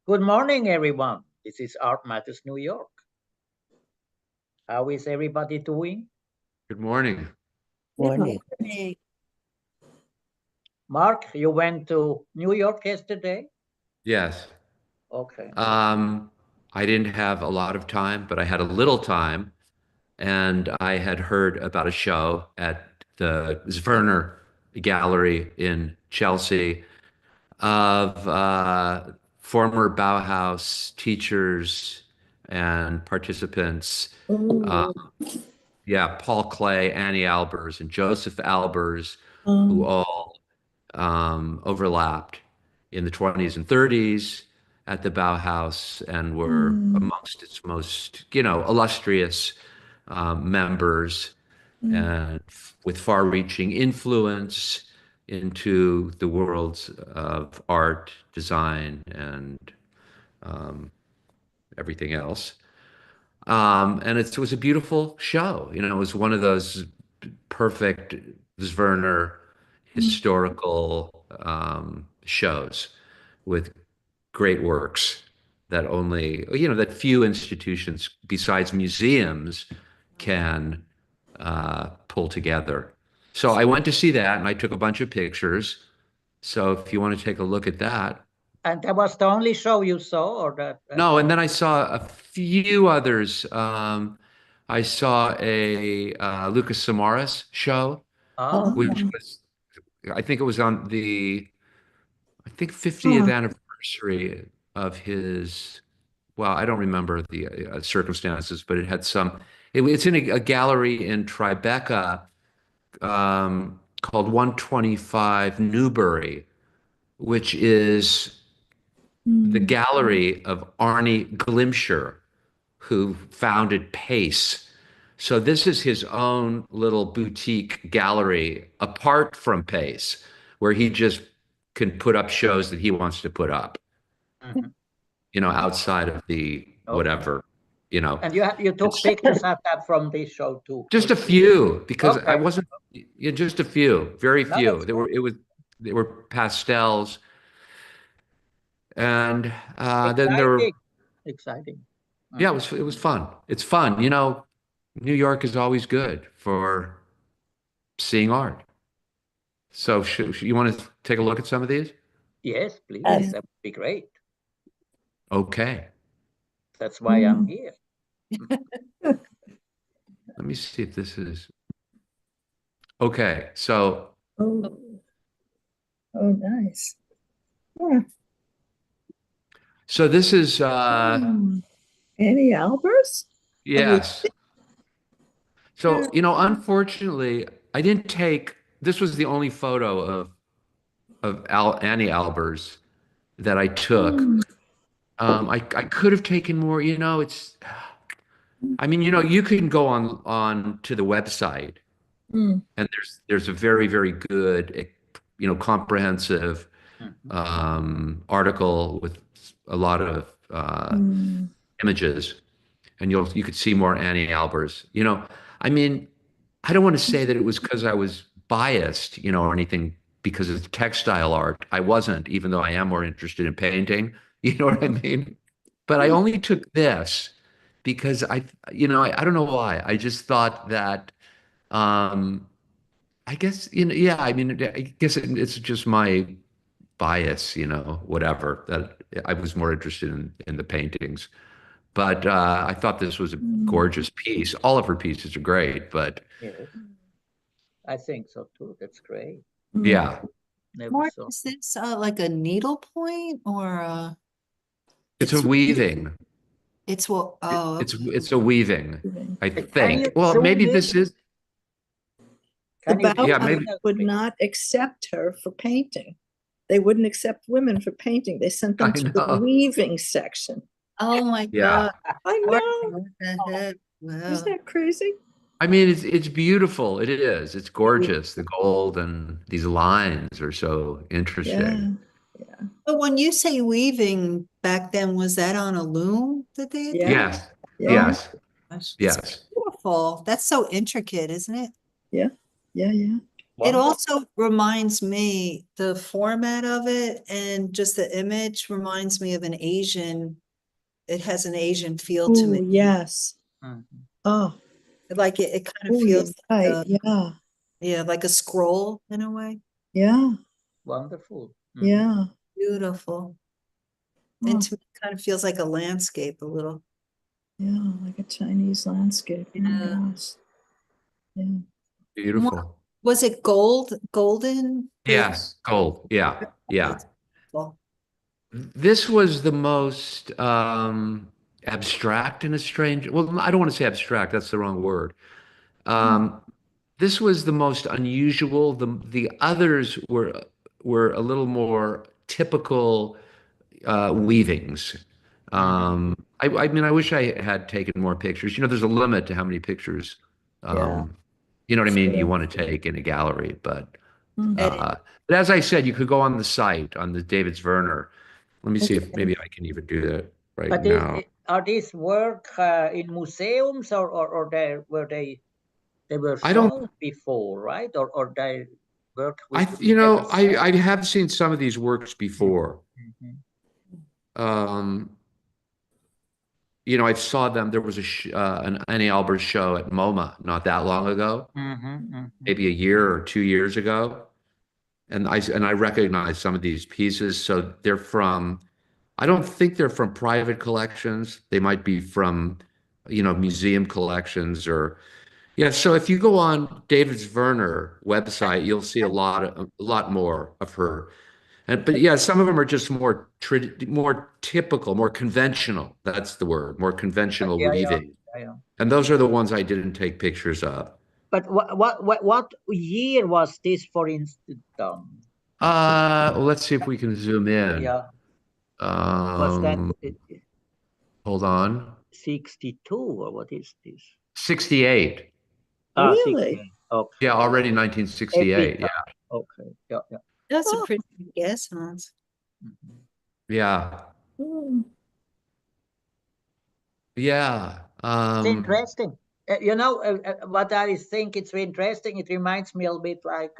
Good morning, everyone. This is Art Matters New York. How is everybody doing? Good morning. Morning. Mark, you went to New York yesterday? Yes. Okay. I didn't have a lot of time, but I had a little time, and I had heard about a show at the Zwirner Gallery in Chelsea of former Bauhaus teachers and participants. Paul Klee, Anni Albers, and Josef Albers, who all overlapped in the 20s and 30s at the Bauhaus and were amongst its most, illustrious members and with far-reaching influence into the worlds of art, design, and everything else. And it was a beautiful show. It was one of those perfect Zwirner historical shows with great works that only, that few institutions besides museums can pull together. So I went to see that and I took a bunch of pictures. So if you want to take a look at that. And that was the only show you saw, or that? No, and then I saw a few others. I saw a Lucas Samaras show, which was, I think it was on the, 50th anniversary of his, well, I don't remember the circumstances, but it had it's in a gallery in Tribeca called 125 Newbury, which is the gallery of Arnie Glimcher, who founded Pace. So this is his own little boutique gallery apart from Pace, where he just can put up shows that he wants to put up, outside of the whatever, And you took pictures of that from this show too? Just a few, because I wasn't, just a few, very few. They were pastels. And then there were exciting. Yeah, it was fun. It's fun. New York is always good for seeing art. So you want to take a look at some of these? Yes, please. That would be great. Okay. That's why I'm here. Let me see if this is okay. So Nice. So this is Anni Albers? Yes. So, unfortunately, I didn't take, this was the only photo of Anni Albers that I took. I could have taken more, you can go on to the website and there's a very, very good, comprehensive article with a lot of images, and you could see more Anni Albers. I don't want to say that it was because I was biased, or anything because of textile art. I wasn't, even though I am more interested in painting. You know what I mean? But I only took this because I don't know why. I just thought that, I guess, I guess it's just my bias, whatever, that I was more interested in the paintings. But I thought this was a gorgeous piece. All of her pieces are great, but yes, I think so too. That's great. Yeah. Mark, is this like a needlepoint or it's a weaving. It's what? Oh, it's a weaving, I think. you Well, maybe this is. The Yeah, Bauhaus maybe. would not accept her for painting. They wouldn't accept women for painting. They sent them I to know. the weaving section. oh my Yeah. God! I know. What the heck? Wow. Isn't that crazy? It's beautiful. It is. It's gorgeous. The gold and these lines are so interesting. Yeah. But when you say weaving back then, was that on a loom that they had Yeah. done? Yes. Yeah. Yes. Gosh, Yes. it's beautiful. That's so intricate, isn't it? Yeah. It Wonderful. also reminds me, the format of it and just the image reminds me of an Asian, it has an Asian feel to Oh, me. yes. Mhm. Oh, Like it kind of oh, feels you're like right. Yeah, yeah, like a scroll in a way. yeah, Wonderful. yeah. Beautiful. Oh, And to me, it kind of feels like a landscape a little. yeah, like a Chinese landscape. Oh my Yeah. gosh. Yeah. Beautiful. Was it golden? Yeah, gold. Yeah, yeah. Well, This was the most abstract in a strange. Well, I don't want to say abstract. That's the wrong word. Um, this was the most unusual. The others were a little more typical weavings. I mean, I wish I had taken more pictures. You know, there's a limit to how many pictures, Yeah. you know what I mean, you Sure. want to take in a gallery. But Mhm. but as I said, you could go on the site on the David Zwirner. Let me see if Okay. maybe I can even do that right But now. are these work in museums or they were I don't. shown before, right? Or they work I with you know ever I have seen some of these works before. Mhm. Um, you know, I saw them. There was an Anni Albers show at MoMA not that long ago, Mhm, mhm. maybe a year or 2 years ago, and I recognized some of these pieces. So they're from. I don't think they're from private collections. They might be from, you know, museum collections or yeah. So if you go on David Zwirner website, you'll see a lot more of her. But yeah, some of them are just more typical, more conventional. That's the word, more conventional Yeah, yeah, weaving. yeah. And those are the ones I didn't take pictures of. But what year was this, for instance, done? Let's see if we can zoom in. Yeah, was that Hold on. 62 or what is this? 68. Ah, Really? 68. Okay. Yeah, already Every 1968. Yeah. time. Okay. Yeah, yeah. that's a Oh. pretty good guess, Hans. Mhm. Yeah. Mm. Yeah. It's interesting. You know, what I think it's interesting, it reminds me a little bit like,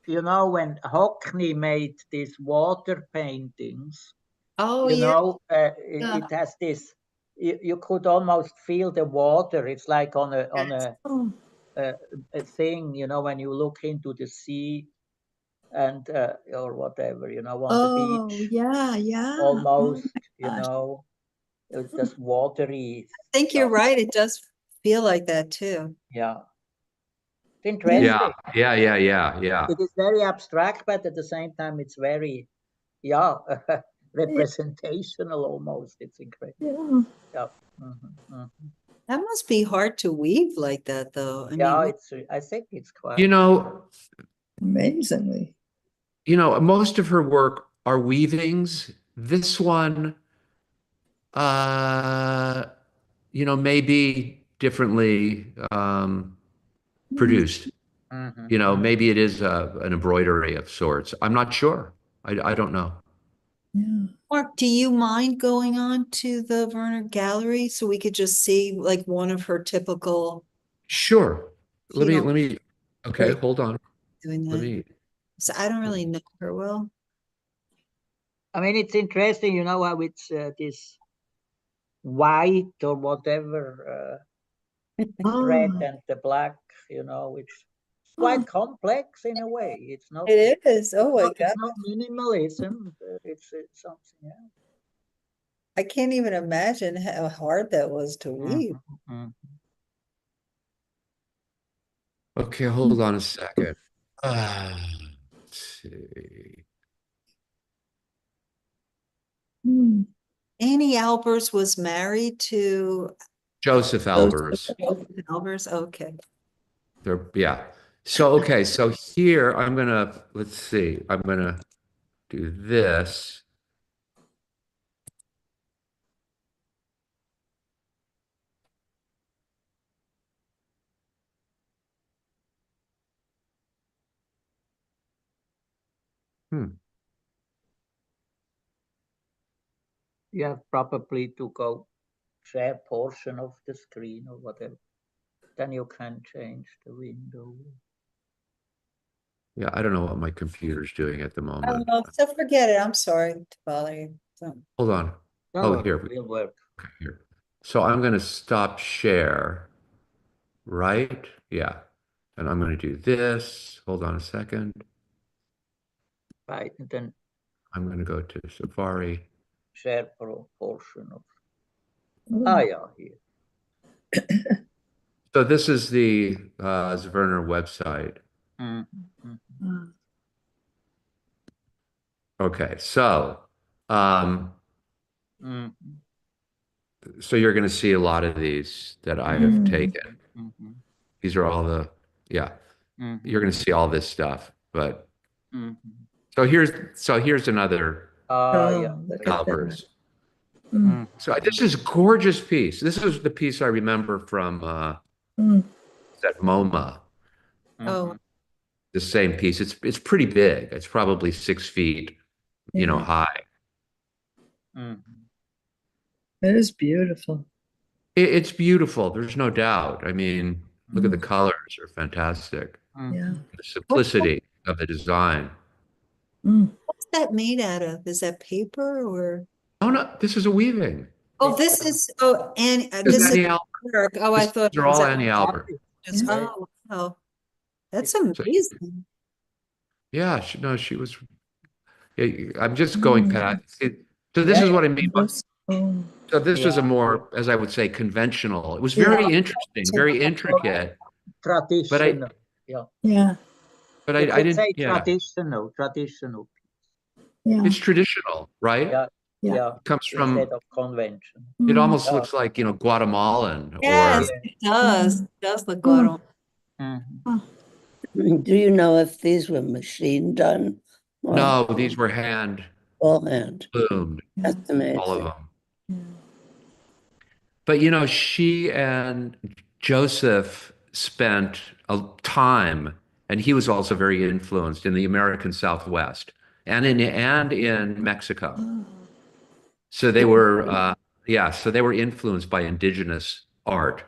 you know, when Hockney made these water paintings, Oh, you yeah. know, Yeah. it has this, you could almost feel the water. It's like on Yes. Oh, a thing, you know, when you look into the sea and or whatever, you know, on the oh, beach, yeah, yeah. Oh almost, you my gosh. know, it's just watery I think you're stuff. right. It does feel like that too. Yeah, it's Yeah. interesting. Yeah. It is very abstract, but at the same time, it's very, yeah, representational almost. It's incredible. Yeah. Yeah. Mhm. That must be hard to weave like that, though. I Yeah, mean, I think it's quite. You know, Amazingly. most of her work are weavings. This one, uh, maybe differently produced. Mhm, You know, mhm. maybe it is an embroidery of sorts. I'm not sure. I don't know. Yeah. Mark, do you mind going on to the Werner Gallery so we could just see like one of her typical, Sure. if you don't Let me, okay, like hold on. doing Let that? me, So I don't really know her well. I mean, it's interesting, you know, how it's this white or whatever thread Oh, and the black, you know, it's oh, quite complex in a way. It's not. It is. Oh my It's God. not minimalism. It's something else. I can't even imagine how hard that was to weave. Mhm, mhm. okay, hold on a second. Let's see. mm. Annie Albers was married to Josef Albers. Albers. Okay. Yeah. So, okay, so here let's see, I'm gonna do this. Hmm. You have probably to go share portion of the screen or whatever. Then you can change the window. Yeah, I don't know what my computer's doing at the moment. Oh, so forget it. I'm sorry to bother you. So- Hold on. No, Oh, here. will work. Okay, here. So I'm going to stop share, right? Yeah. And I'm going to do this. Hold on a second. Right, and then I'm going to go to Safari. share portion of. Oh, Yeah, here. So this is the Zwirner website. Mhm, mhm. Okay, so Mhm, so you're going to see a lot of these that I have taken. mhm, These are all the, yeah, mhm, you're going to see all this stuff. But mhm. so here's another Yeah. look at that. Albers. Mhm, So this is a gorgeous piece. This is the piece I remember from Mm. that MoMA. Oh, mhm. The same piece. It's pretty big. It's probably 6 feet, Yeah. high. Mhm. It is beautiful. It's beautiful. There's no doubt. I mean, look at the Mm. colors are fantastic. Yeah. The simplicity of the design. Mm. what's that made out of? Is that paper or? Oh no, this is a weaving. Oh, this is, and This this is is Anni Albers. work. Oh, I thought. These are it was all a- Anni Albers. just- Yeah. Oh, wow. That's So- amazing. Yeah, she was. Yeah, I'm just going past. So this is Yeah, what I mean. Oh. So this was a Yeah. more, as I would say, conventional. It was Yeah. very interesting, very intricate. Traditional. Yeah. Yeah. But You I could didn't. say Yeah, traditional. Yeah. it's traditional, right? Yeah. Yeah. Yeah. It comes Instead from. of convention. It almost Yeah. looks like Yes, Guatemalan or Yeah. it does. It does look good. Mhm. Do you know if these were machine done or no. These were hand all hand? loomed, That's all of amazing. them. Yeah. But she and Joseph spent a time, and he was also very influenced in the American Southwest and in Mexico. Oh. So they were, so they were influenced by indigenous art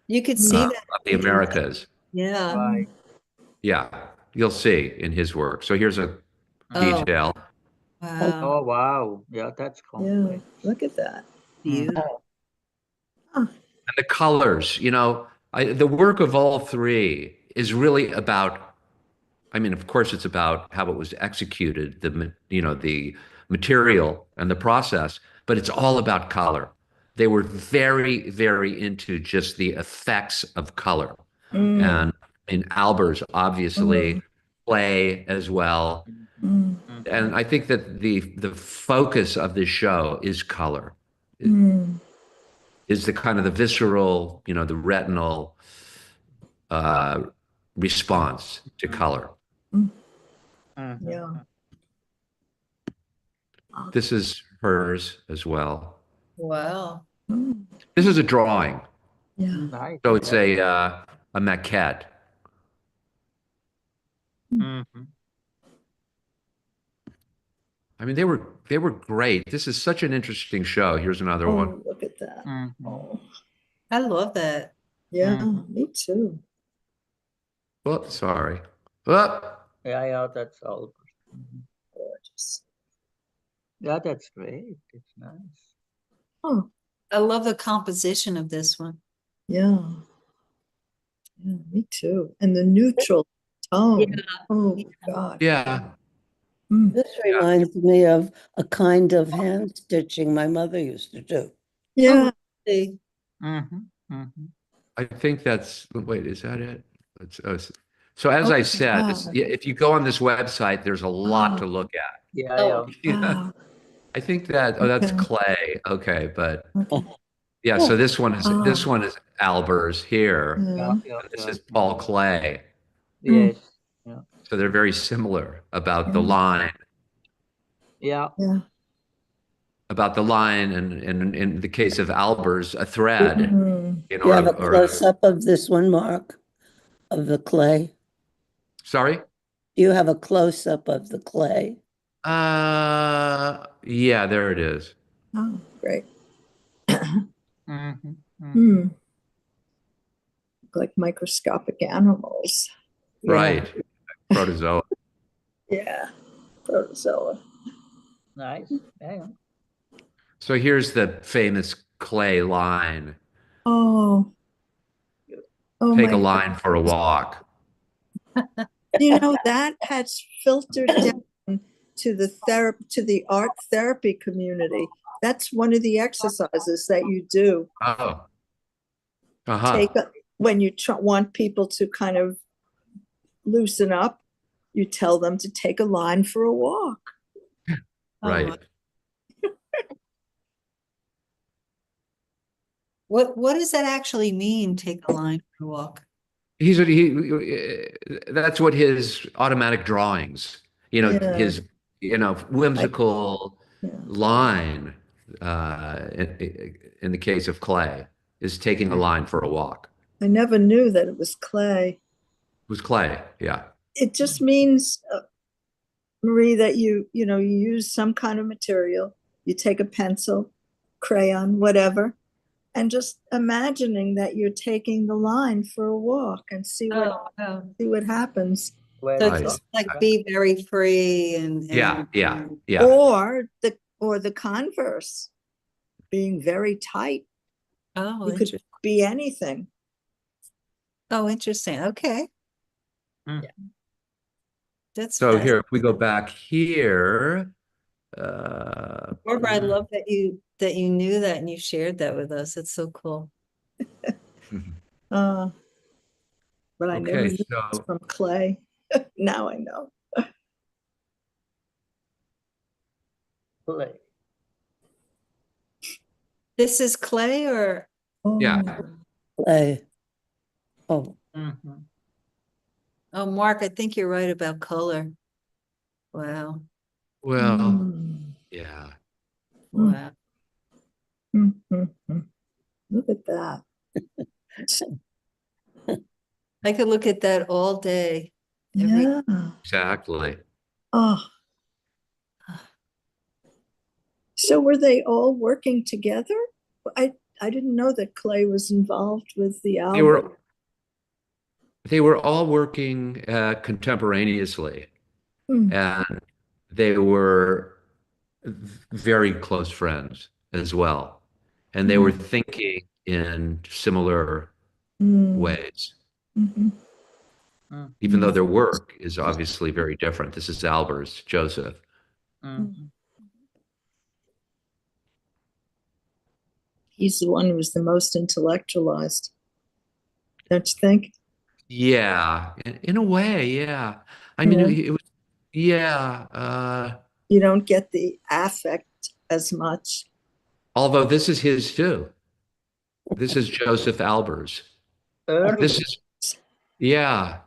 You could see of that. the Americas. Yeah. Right. Yeah, you'll see in his work. So here's a Oh, detail. wow. Oh wow. Yeah, that's Yeah. complex. Look at that. Beautiful. And the colors, the work of all three is really about, I mean, of course, it's about how it was executed, the material and the process, but it's all about color. They were very, very into just the effects of color. Mm. And in Albers, obviously, play as well. Mm. And I think that the focus of this show is color, Mm. is the kind of the visceral, the retinal response to color. Mhm. Yeah. This is hers as well. Wow. Mm. This is a drawing, Yeah. Nice. so it's a maquette. Mhm. I mean, they were great. This is such an interesting show. Here's another one. Oh, look at that. Mhm. Oh. I love that. Yeah, Mhm. me too. Oh, sorry. Oh, Yeah, that's all. Gorgeous. Yeah, that's great. It's nice. Oh, I love the composition of this one. yeah. Yeah, me too. And the neutral tone. Oh, God. yeah. Mm. This reminds me of a kind of hand stitching my mother used to do. Yeah. See, Mhm. Mhm. I think that's, wait, is that it? So as I said, wow. if you go on this website, there's a lot to Oh. look at. Yeah, Oh. yeah. Wow. I think that, that's Okay. clay. Okay, but Okay. yeah, so this one is Oh. Albers here. Yeah. Yeah, And this yeah. is Paul Clay. Yes. Yeah. So they're very similar about the Yeah. line, Yeah. Yeah. and in the case of Albers, a thread, Mm. You have a or close-up of this one, Mark, of the clay? sorry? Do you have a close-up of the clay? Yeah, there it is. Oh, great. Mhm. Mhm. Hmm. Like microscopic animals. Yeah. Right. Protozoa. Yeah, protozoa. Nice. Yeah. So here's the famous Klee line. Oh, oh Take my a God. line for a walk. You know, that has filtered down to the art therapy community. That's one of the exercises that you do. Oh. Uh-huh. When you want people to kind of loosen up, you tell them to take a line for a walk. Right. What does that actually mean? Take a line for a walk. That's what his automatic drawings, Yeah. his, whimsical Yeah. line, in the case of Klee, is taking a line for a walk. I never knew that it was Klee. It was Klee, yeah. It just means, Marie, that you use some kind of material. You take a pencil, crayon, whatever, and just imagining that you're taking the line for a walk and see what happens. Well, So Right. just like be very free and Yeah. Or the converse, being very tight. Oh, You could interesting. be anything. Oh, interesting. Okay. Mm. That's So here, if we go back here, Barbara, I love that you knew that and you shared that with us. It's so cool. But I never okay, knew it was so from Klee. Now I know. Klee. This is Klee or yeah, Klee. Oh, Mhm. oh, Mark, I think you're right about color. Wow. well, Mm. yeah. Wow. Look at that. I could look at that all day. Every Yeah. Exactly. Oh. So were they all working together? I didn't know that Klee was involved with the album. They were all working contemporaneously, Hmm. and they were very close friends as well. And they were thinking in similar ways, Mhm. even though their work is obviously very different. This is Albers, Joseph. Mhm. He's the one who was the most intellectualized, don't you think? Yeah, in a way, yeah. I mean, Yeah. it was, yeah. You don't get the affect as much. Although this is his too. This is Josef Albers. Early. This is, yeah.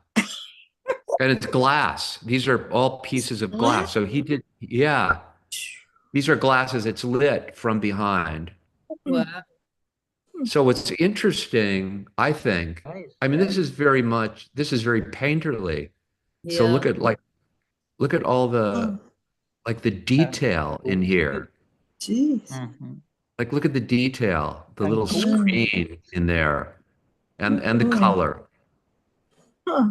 And it's glass. These are all pieces of glass. So he did, yeah. These are glasses. It's lit from behind. wow. So what's interesting, I think, Nice. I mean, Yeah. this is very painterly. So Yeah. look at all the, like the detail in here. Geez. Mhm. Like, look at the detail, the And little cool. screen in there, and the color. Huh.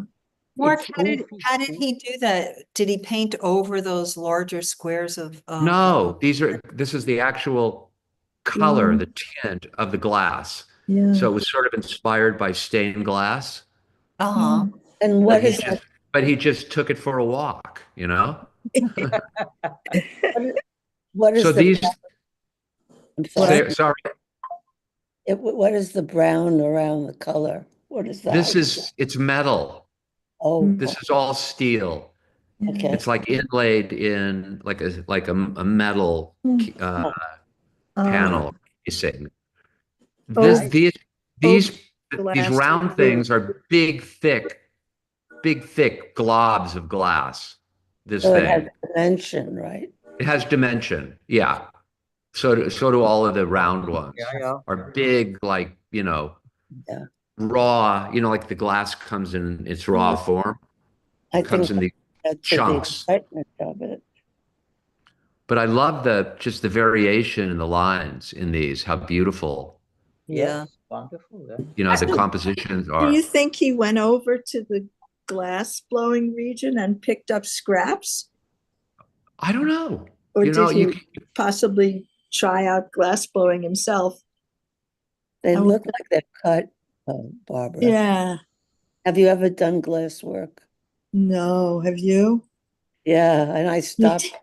Mark, It's how did goofy. he do that? Did he paint over those larger squares of No, this is the actual color, the tint of the glass. Yeah. So it was sort of inspired by stained glass, uh-huh. and but what he is that? he just took it for a walk, you know? What is So the? these, I'm sorry. sorry, What is the brown around the color? What is that? it's metal. Oh, This is all steel. okay. It's like inlaid in like a metal panel casing. Oh, These glass round too. things are big, thick globs of glass. This So it has thing. dimension, right? It has dimension. Yeah. So do all of the round ones. Yeah. Are big, like, Yeah. raw, like the glass comes in its raw form. I Comes think in the that's chunks. the excitement of it. But I love just the variation in the lines in these, how beautiful, Yeah. Yes. Wonderful. Yeah. the compositions Do are. you think he went over to the glass blowing region and picked up scraps? I don't know. Or You know, did he possibly try out glass blowing himself? They I look would- like they're cut, Barbara. Yeah. Have you ever done glass work? No, have you? Yeah, and I You stopped. did-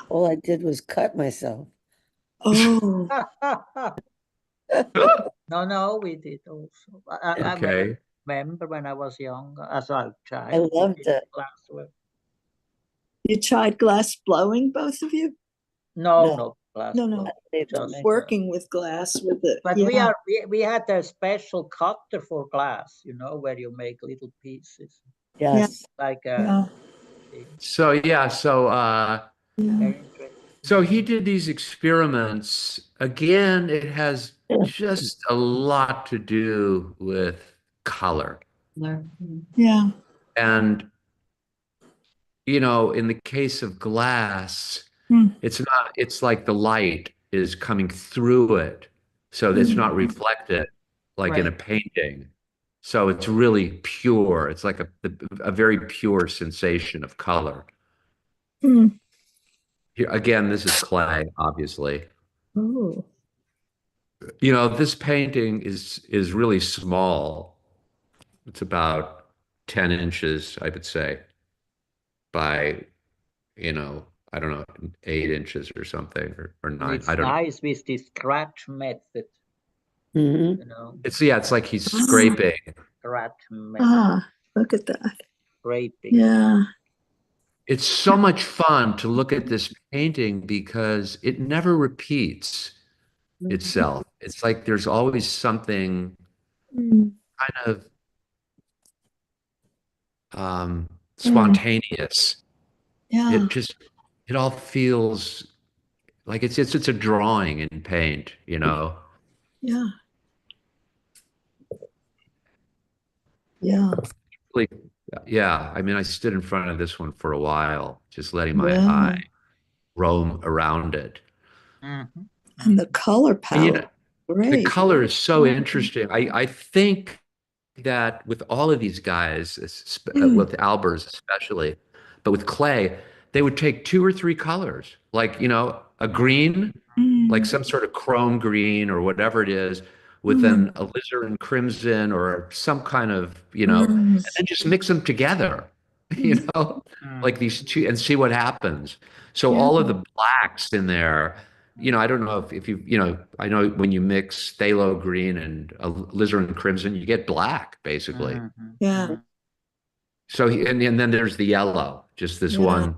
All I did was cut myself. Oh, No, we did also. I okay. remember when I was young, as a child. I we loved did it. glasswork. you tried glass blowing, both of you? No, No. no glass No, no. blow, Neither just me. Working with glass with it. But Yeah. we had a special cutter for glass, you know, where you make little pieces, Yes. like Yeah. thing. So yeah, Yeah. Very interesting. so he did these experiments. Again, it has just a lot to do with color. Yeah. And, you know, in the case of glass, Hmm. it's like the light is coming through it. So it's not reflected like in a Right. painting. So it's really pure. It's like a very pure sensation of color. Hmm. Here, again, this is clay, obviously. Oh. You know, this painting is really small. It's about 10 inches, I would say, by, you know, I don't know, 8 inches or something, or And 9. it's I don't know. nice with this scratch method, Hmm. you know, It's like he's scraping. scratch method, Ah, look at that. scraping. Yeah. It's so much fun to look at this painting because it never repeats itself. It's like there's always something Hmm. kind of Yeah. spontaneous. Yeah. It all feels like it's a drawing in paint, you know. Yeah. Yeah. Like, yeah, I mean, I stood in front of this one for a while, just letting my Yeah. eye roam around it. Mhm. And the color And, you palette. know, the Great. color is so interesting. I think that with all of these guys, with Albers especially, but with Klee, they would take 2 or 3 colors, like, you know, a green, like some sort of chrome green or whatever it is, with an alizarin crimson or some kind of, you know, and then just mix them together, you know, like these two, and see what happens. So Yeah. all of the blacks in there, you know, I don't know if you, you know, I know when you mix phthalo green and alizarin crimson, you get black, basically. Yeah. So, and then there's the yellow, just this Yeah. one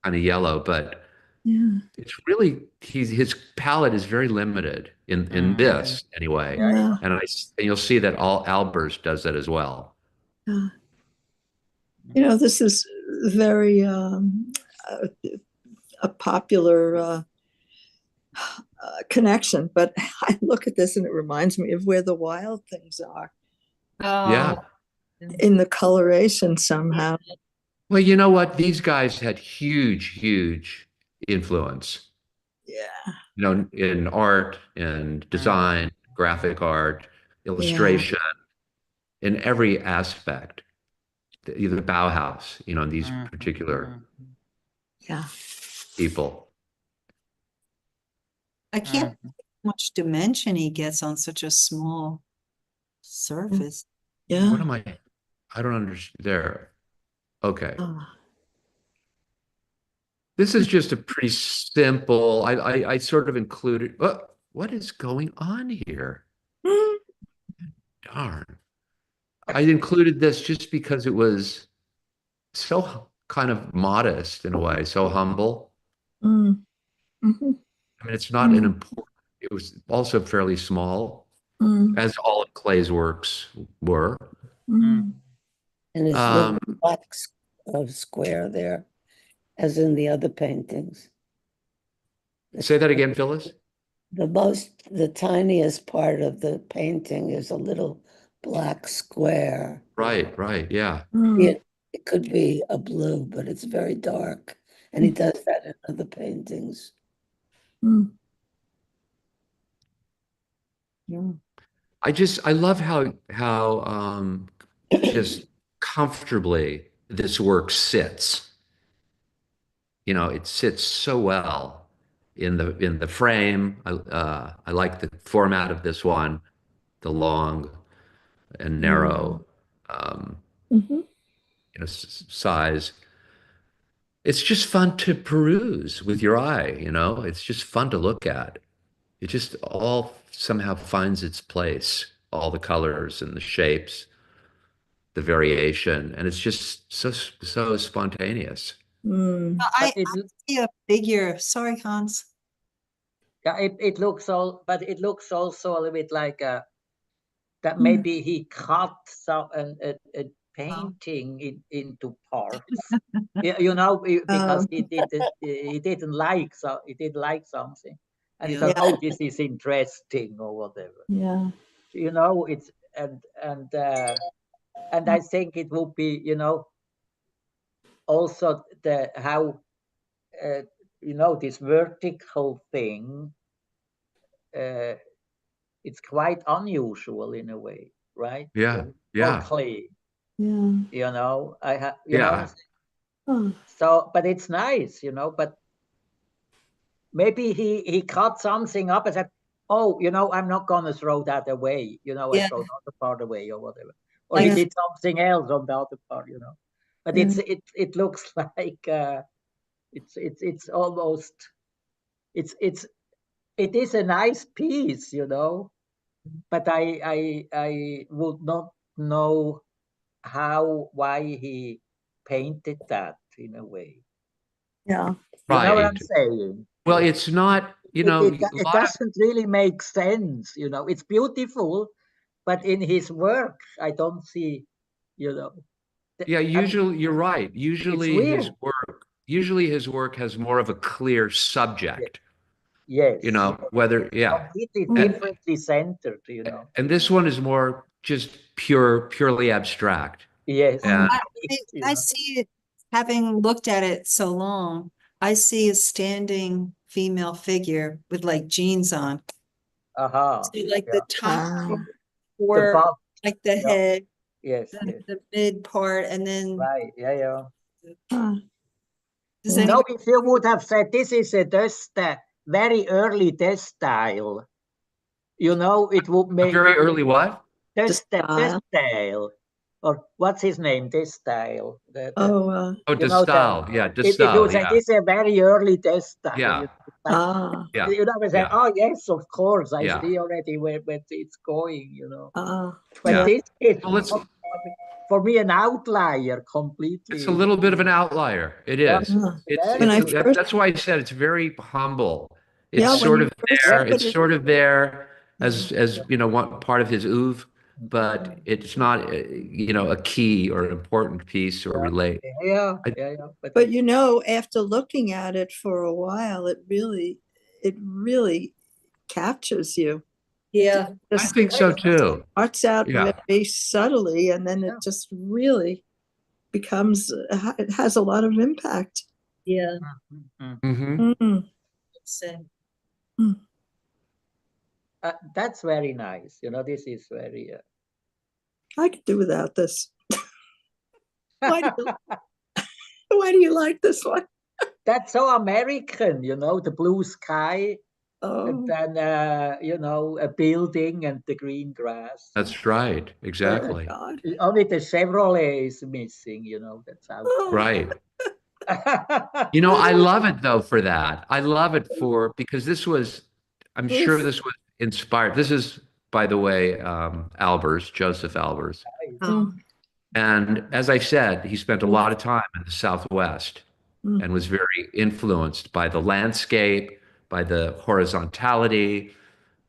kind of yellow, but Yeah. it's really, his palette is very limited in this anyway. Yeah. And you'll see that all Albers does that as well. Yeah. You know, this is very a popular connection, but I look at this and it reminds me of where the wild things are Yeah. in the coloration somehow. Well, you know what? These guys had huge influence, Yeah. you know, in art and design, graphic art, illustration, in every aspect. The Bauhaus, you know, these particular Yeah. people. I can't believe how much dimension he gets on such a small surface. Yeah. What am I don't understand there. Okay. Oh. This is just a pretty simple, I sort of included, what is going on here? Darn. I included this just because it was so kind of modest in a way, so humble. Mhm. I mean, it's not an important, it was also fairly small, as all of Klee's works were. And it's Um, little black square there, as in the other paintings. Say that again, Phyllis. The tiniest part of the painting is a little black square. Right, yeah. It could be a blue, but it's very dark. And he does that in other paintings. Yeah. I love how just comfortably this work sits. You know, it sits so well in the frame. I like the format of this one, the long and narrow Mhm. size. It's just fun to peruse with your eye, you know. It's just fun to look at. It just all somehow finds its place, all the colors and the shapes, the variation, and it's just so spontaneous. Mm. I But see a figure. Sorry, Hans. yeah, it looks all, but it looks also a little bit like that Mm. maybe he cut a painting into parts. You know, because he didn't like something, and he Yeah. thought, oh, this is interesting or whatever. Yeah. You know, it's and I think it would be, you know, also the how you know, this vertical thing. Uh, it's quite unusual in a way, right? Yeah, For yeah, Klee, Yeah. you know, you know what I'm yeah. saying? Oh. So, but it's nice, you know, but maybe he cut something up and said, oh, you know, I'm not gonna throw that away, you know, I Yeah. throw the other part away or whatever. Or Like he did something else on the other part, you know. But Yeah. it looks like it's almost it is a nice piece, you know, but I would not know why he painted that in a way. Yeah. You know what I'm Right. saying? Well, it's not, you know, a It lot of, doesn't really make sense, you know. It's beautiful, but in his work, I don't see, you know. yeah, I mean, usually you're right. it's weird. Usually his work has more of a clear Ye- subject, you Yes, know, whether, yeah. completely Mm. differently centered, you know. And this one is more just purely abstract. Yes, And you I know. see it, having looked at it so long, I see a standing female figure with like jeans on. Aha. See, like Yeah. the top Ah. The or bust. like the Yeah. head, Yes, yes. the mid part, and then Right. Yeah, yeah. Ah. does Yeah. No, anybody? if you would have said this is a dust, very early dust style, you know, it would a make very early what? dust style. style, or what's his name? This style. Oh, Oh, You de know, Stael. Yeah, de if you Stael. would say Yeah, this is a very early dust style, you yeah, know, it's like, yeah, you know, we say, yeah, oh yes, of course, I yeah, see already where it's going, you know. But yeah. Yeah. this is Well, for me an outlier it's a completely. little bit of an outlier. It Yeah, is. Yeah. very When I good. first, That's why I said it's very humble. It's yeah, when sort you of first there. Yeah. put It's it, sort of there yeah. as you know, one part of his oeuvre, but it's not, you know, a key or an important piece or Yeah, relate. yeah, I, yeah, yeah. But But you know, after looking at it for a while, it really captures you. Yeah, I Just think so too. starts out Yeah. very subtly, and then yeah. it just really becomes, it has a lot of impact. yeah. Mhm. Hmm. Mm. So, That's very nice. You know, this is very. I could do without this. Why do you, why do you like this one? That's so American, you know, the blue sky, and Oh, then you know, a building and the green grass. That's right. oh Exactly. God. Only the Chevrolet is missing, you know. That's out. Oh, Right. You know, I love it though for that. I love it for because I'm sure this was inspired. This is, by the way, Albers, Josef Albers. mm, And as I said, he spent a lot of time in the Southwest mm, and was very influenced by the landscape, by the horizontality,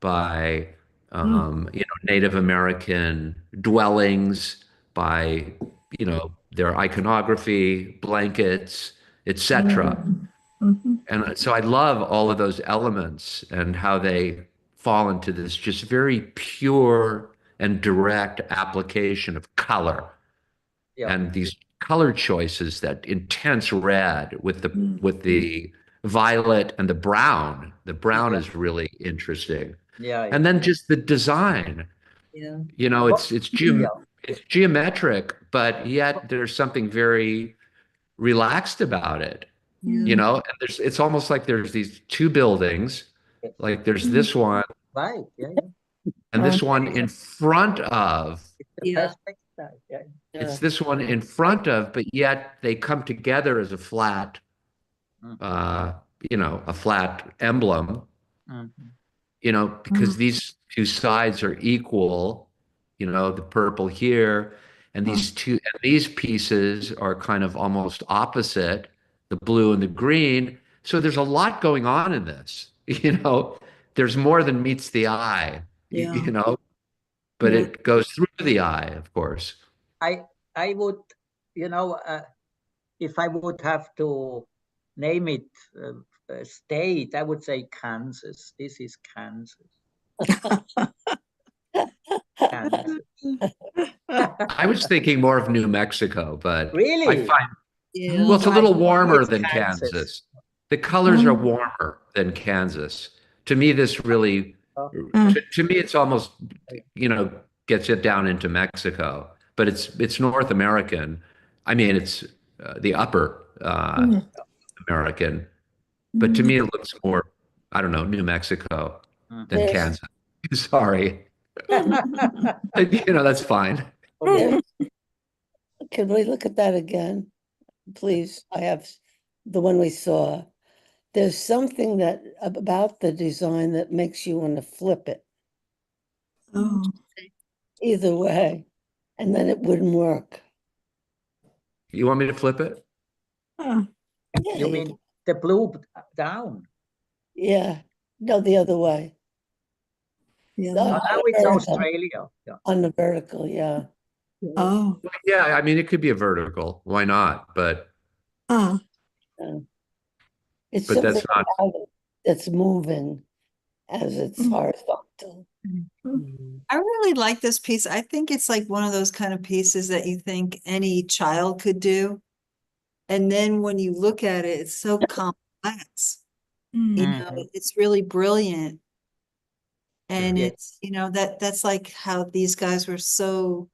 by you know, Native American dwellings, by you know, their iconography, blankets, etc. mhm. And so I love all of those elements and how they fall into this just very pure and direct application of color Yeah. and these color choices, that intense red with Mm. the violet and the brown. The brown Yeah. is really interesting. Yeah. And then just the design. yeah. You know, What- it's yeah. it's geometric, but yet there's something very relaxed about it. Yeah. And it's almost like there's these two buildings, Yes. like there's this one Right. Yeah. and this one in front of. It's the Yeah. perspective. Yeah. It's this one in front of, but yet they come together as a flat, uh, a flat emblem, Mhm. because these two sides are equal, the purple here, and these pieces are kind of almost opposite, the blue and the green. So there's a lot going on in this, there's more than meets the eye, Yeah. but Yeah. it goes through the eye, of course. I would, if I would have to name it a state, I would say Kansas. This is Kansas. Kansas. I was thinking more of New Mexico, but Really? I find, Yeah. well, it's a little warmer It's than Kansas. Kansas. The colors are warmer than Kansas. To me, this really, to me, it's almost, gets it down into Mexico, but it's North American. I mean, it's the upper American, but to me, it looks more, I don't know, New Mexico than There's- Kansas. Sorry. That's fine. Okay. Can we look at that again? Please, I have the one we saw. There's something that about the design that makes you want to flip it Oh. either way, and then it wouldn't work. You want me to flip it? Huh. Yeah, You mean the blue down? yeah, no, the other way. Yeah. No. Oh, now it's vertical. Australia. Yeah. On the vertical, yeah. Oh. Yeah, I mean, it could be a vertical. Why not? But Ah. It's But something that's not- about it that's moving as it's horizontal. I really like this piece. I think it's like one of those kind of pieces that you think any child could do. And then when you look at it, it's so complex. You know, Mhm. it's really brilliant. And Yes. it's, that's like how these guys were so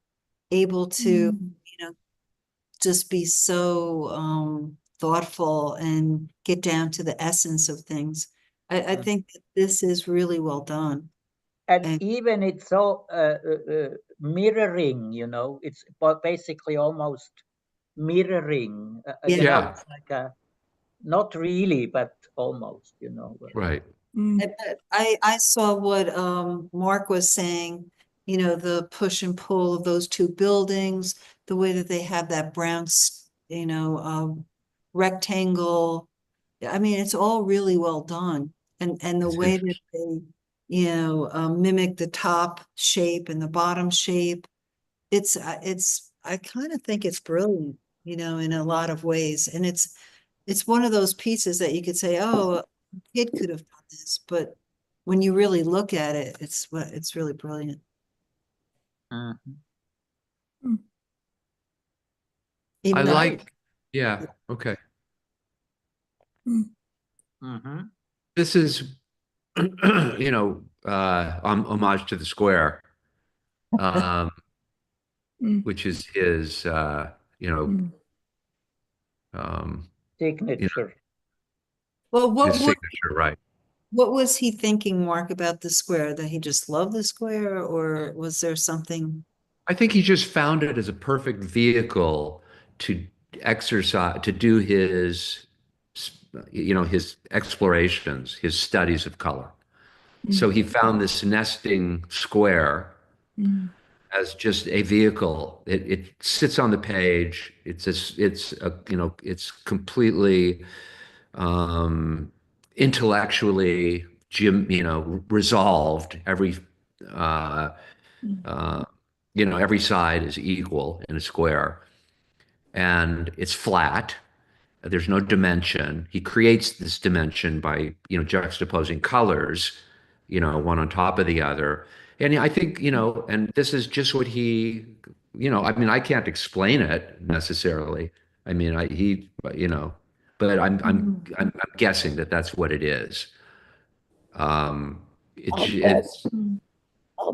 able to, just be so thoughtful and get down to the essence of things. I think that this is really well done. And And- even it's so mirroring, it's basically almost mirroring. Yeah. It's like not really, but almost, Right. I saw what Mark was saying, the push and pull of those two buildings, the way that they have that brown, rectangle. I mean, it's all really well done. And the It's way that they, mimic the top shape and the bottom shape. I kind of think it's brilliant, in a lot of ways. And it's one of those pieces that you could say, oh, a kid could have done this, but when you really look at it, it's really brilliant. Mhm. I Even though like, yeah, okay. Mhm. This is, homage to the square, um, which is his, Signature. well, his signature, right? what was he thinking, Mark, about the square? That he just loved the square, or was there something? I think he just found it as a perfect vehicle to exercise, to do his explorations, his studies of color. So he found this nesting square as just a vehicle. It sits on the page. It's completely intellectually, resolved. Every side is equal in a square, and it's flat. There's no dimension. He creates this dimension by, juxtaposing colors, one on top of the other. And I think, and this is just what I mean, I can't explain it necessarily. I mean, but I'm guessing that that's what it is. I'll It's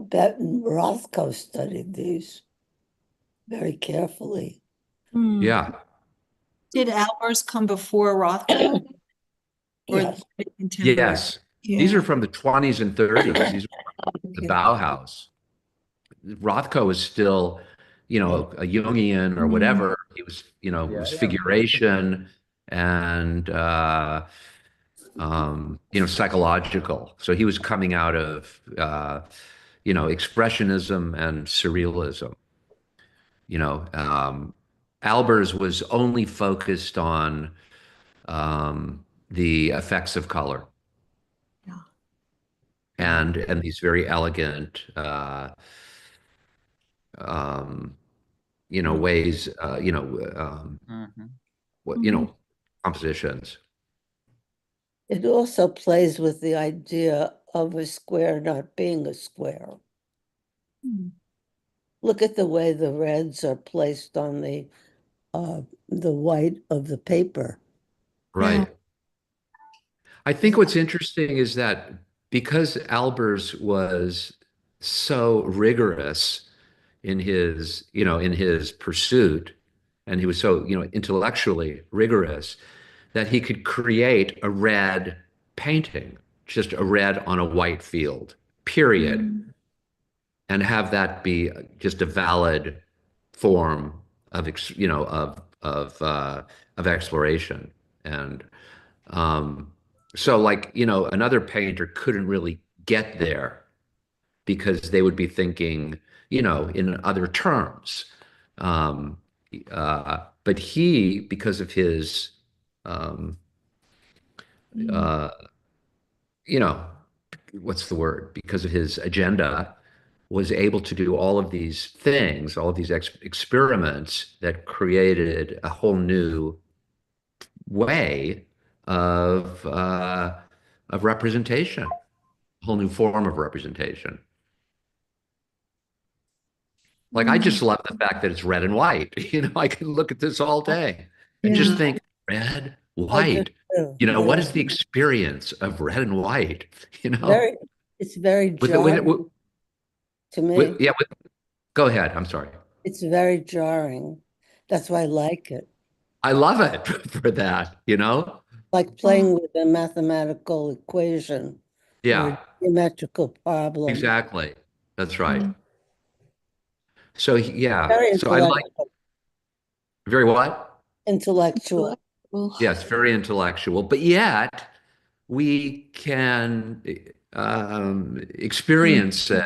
bet Rothko studied these. very carefully. Hmm. Yeah. Did Albers come before Rothko? Or Yes. contemporary? Yes. These Yeah. are from the 20s and 30s. These are the Bauhaus. Rothko is still, a Jungian or whatever. He was, it was Yeah. figuration and, psychological. So he was coming out of, expressionism and surrealism. Albers was only focused on the effects of color Yeah. and these very elegant, um, ways, Mhm. compositions. It also plays with the idea of a square not being a square. Hmm. Look at the way the reds are placed on the white of the paper. Right. I think what's interesting is that because Albers was so rigorous in his pursuit, and he was so, intellectually rigorous, that he could create a red painting, just a red on a white field, period, and have that be just a valid form of, of exploration. And so, like, another painter couldn't really get there because they would be thinking, in other terms. Um, but he, because of his, um, uh, you know, what's the word? Because of his agenda, was able to do all of these things, all of these experiments that created a whole new way of representation, a whole new form of representation. Like, I just love the fact that it's red and white. I can look at this all day and just Yeah. think, red, I do white. too. What is the experience of red and white? It's very With, jarring to me. go ahead. I'm sorry. It's very jarring. That's why I like it. I love it for that, Like playing with a mathematical equation or Yeah, a geometrical problem. exactly. That's right. So, yeah. Very So I like intellectual. very what? Intellectual. Yes, very intellectual. But yet we can experience it.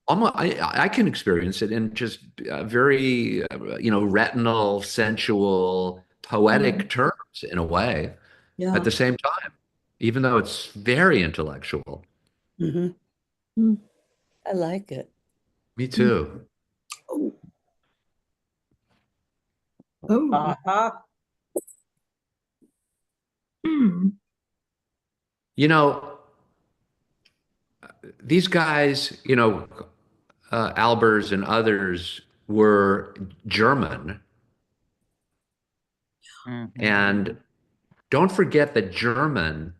Almost, I can experience it in just very, retinal, sensual, poetic terms in a way Yeah. at the same time, even though it's very intellectual. Mhm. Mm. I like it. Me too. Oh. Uh-huh. Hmm. These guys, Albers and others were German. Mhm. And don't forget that German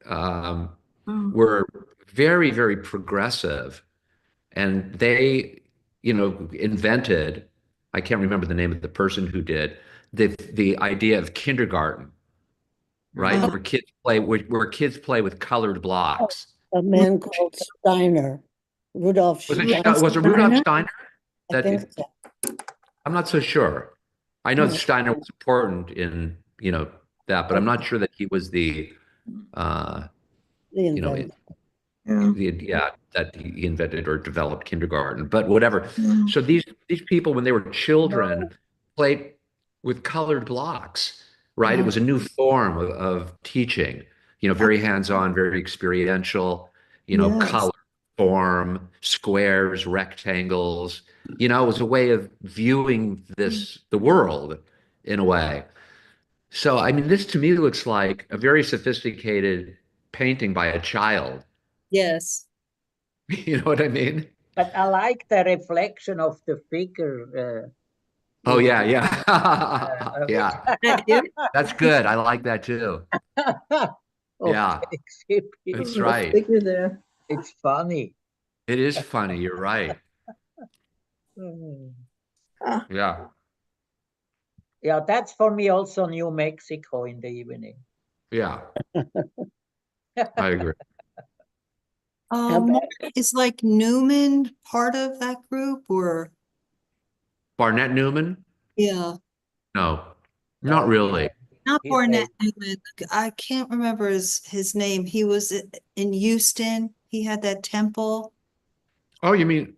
um, Oh. were very, very progressive. And they, invented, I can't remember the name of the person who did, the idea of kindergarten, right? Oh. Where kids play with colored blocks. A man called Steiner, Rudolf Was it Steiner. was it Rudolf Steiner? Steiner? I think so. I'm not so sure. I know Yeah. Steiner was important in, that, but I'm not sure that he was the, uh, The you know, inventor. that he invented or developed kindergarten, but whatever. Yeah. So these people, when they were children, played with colored blocks, right? It was a new form of teaching, very hands-on, very experiential, Yes. color, form, squares, rectangles. It was a way of viewing the world in a way. So, I mean, this to me looks like a very sophisticated painting by a child. Yes. You know what I mean? But I like the reflection of the figure. Oh, yeah, of yeah. Yeah, it. that's good. I like that too. Of Yeah, the exhibit. that's Oh, right. figure there. It's funny. It is funny. You're right. Mm. Yeah. Yeah, that's for me also New Mexico in the evening. Yeah. I agree. Is like Newman part of that group or? Barnett Newman? Yeah, No, No, not really. not he's Barnett Newman. I can't remember his name. He was in Houston. He had that temple. Oh, you mean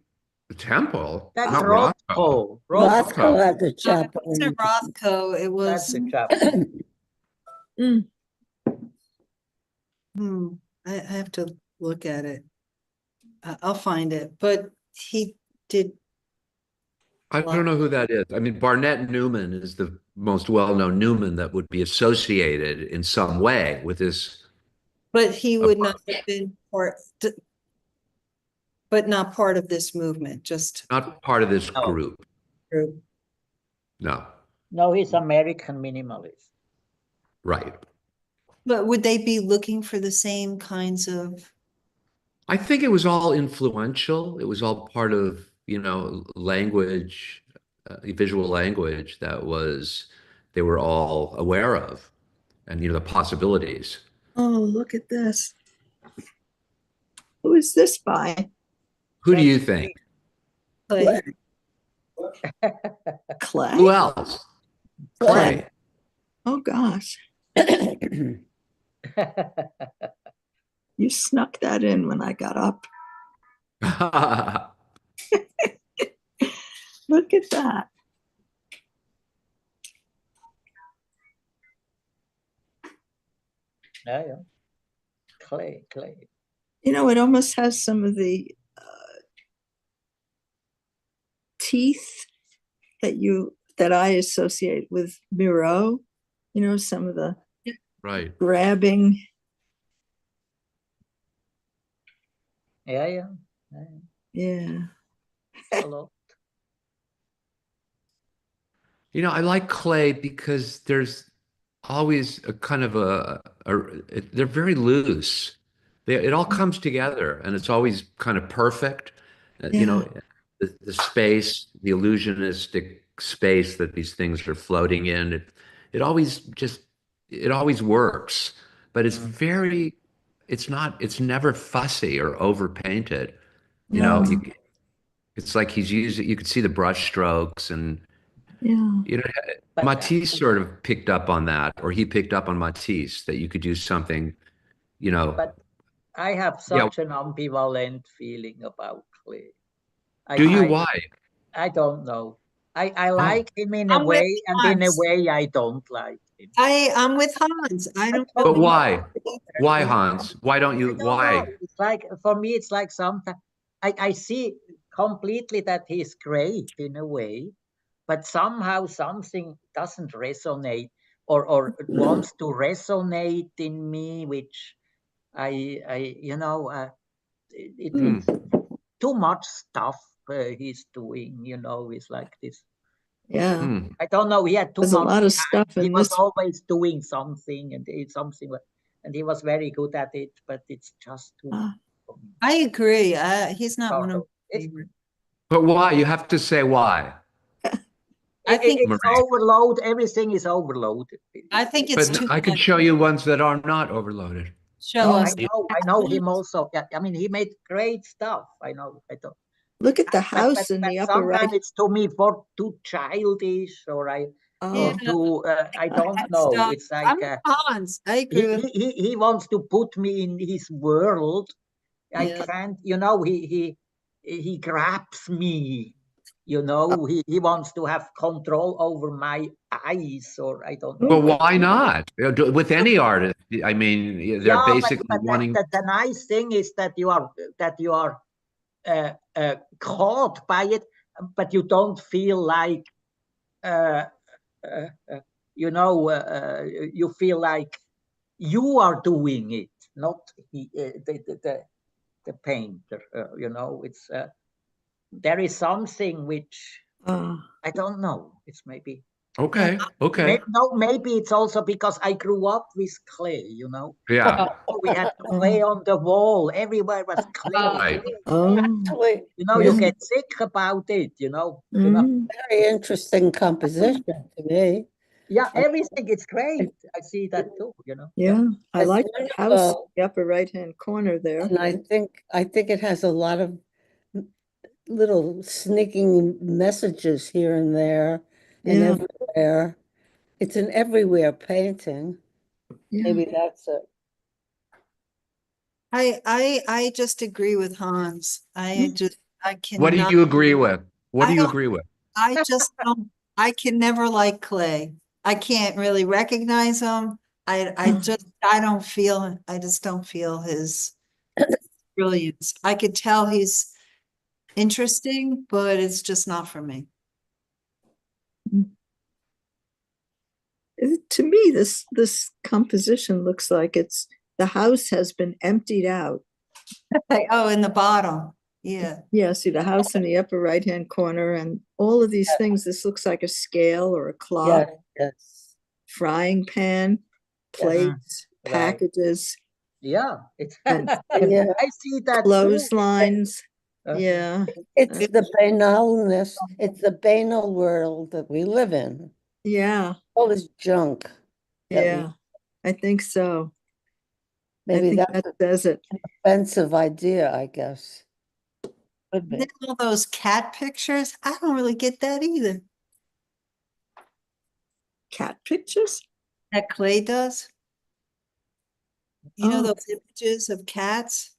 the temple? That's Not Rothko. Rothko. Roscoe had the It chapel. wasn't Rothko. It That's was, the chapel. I have to look at it. I'll find it, but he did. I don't know who that is. I mean, Barnett Newman is the most well-known Newman that would be associated in some way with this. But he would not approach. have been but not part of this movement, just Not part of this No. group. group. No, No, he's American minimalist. right. But would they be looking for the same kinds of? I think it was all influential. It was all part of, language, visual language that they were all aware of, and, the possibilities. Oh, look at this. Who is this by? Who do you think? Like, Clay? Who else? Clay. Oh, gosh. You snuck that in when I got up. Look at that. Yeah. Clay. It almost has some of the teeth that I associate with Miro. Some of the Right. grabbing. Yeah. Yeah. Hello. I like Clay because there's always a kind of they're very loose. It all comes together and it's always kind of perfect. Yeah. The space, the illusionistic space that these things are floating in, it always works, but it's never fussy or overpainted. No. It's like you could see the brush strokes and, Yeah. But, Matisse sort of picked up on that, or he picked up on Matisse that you could do something, but I have such an ambivalent feeling about Clay. Why? I don't know. I like him in a I'm with way, and in a Hans. way I don't like him. I'm with Hans. I don't know. But why? Why, Hans? Why don't you? I don't Why? know. It's like, for me, it's like sometimes I see completely that he's great in a way, but somehow something doesn't resonate or wants to resonate in me, which it's too much stuff he's doing. It's like this. Yeah. I don't know. He had too There's a much lot of time. stuff He in was this. always doing something, and it's something, and he was very good at it. But it's just too. I agree. He's not one of my It's- favorite. But why? You have to say why. I think it's overload. Everything is overloaded. I think it's But too I can much. show you ones that are not overloaded. Show Oh, us. I know him also. Yeah, I mean, he made great stuff. I know. I don't. Look at the But house in the upper right. sometimes it's to me for too childish, or Oh, too. I don't That know. stuff. It's like I'm with Hans. I agree with. he wants to put me in his world. I Yeah. can't. He grabs me. He wants to have control over my eyes, or I don't know. But why not? With any artist, I mean, they're basically but wanting. the nice thing is that you are caught by it, but you don't feel like you feel like you are doing it, not the painter. It's there is something which I don't know. It's maybe Okay. Okay. Maybe it's also because I grew up with clay, Yeah. We had clay on the wall. Everywhere was clay. Right. Oh, Actually, You yeah. get sick about it, very interesting composition to me. Yeah, everything is great. I see that too, Yeah, I It's like that house, wonderful. the upper right-hand corner there. And I think it has a lot of little sneaking messages here and there and Yeah, everywhere. It's an everywhere painting. yeah. Maybe that's it. I just agree with Hans. I What do cannot, you agree with? What do I you don't, agree with? I just don't, I can never like clay. I can't really recognize him. I just don't feel his brilliance. I could tell he's interesting, but it's just not for me. To me, this composition looks like the house has been emptied out. Oh, in the bottom. Yeah. Yeah, see the house in the upper right-hand corner and all of these things. This looks like a scale or a clock, Yes. frying pan, plates, Right. packages, Yeah, it's and Yeah. I see that too. clotheslines. Uh, Yeah, It's the banalness. It's the banal world that we live in. yeah, All this junk. that we- yeah. I think so. I Maybe think that's that an says it. offensive idea, I guess. Could Then be. all those cat pictures, I don't really get that either. Cat pictures? That Clay does. You know Oh. those images of cats?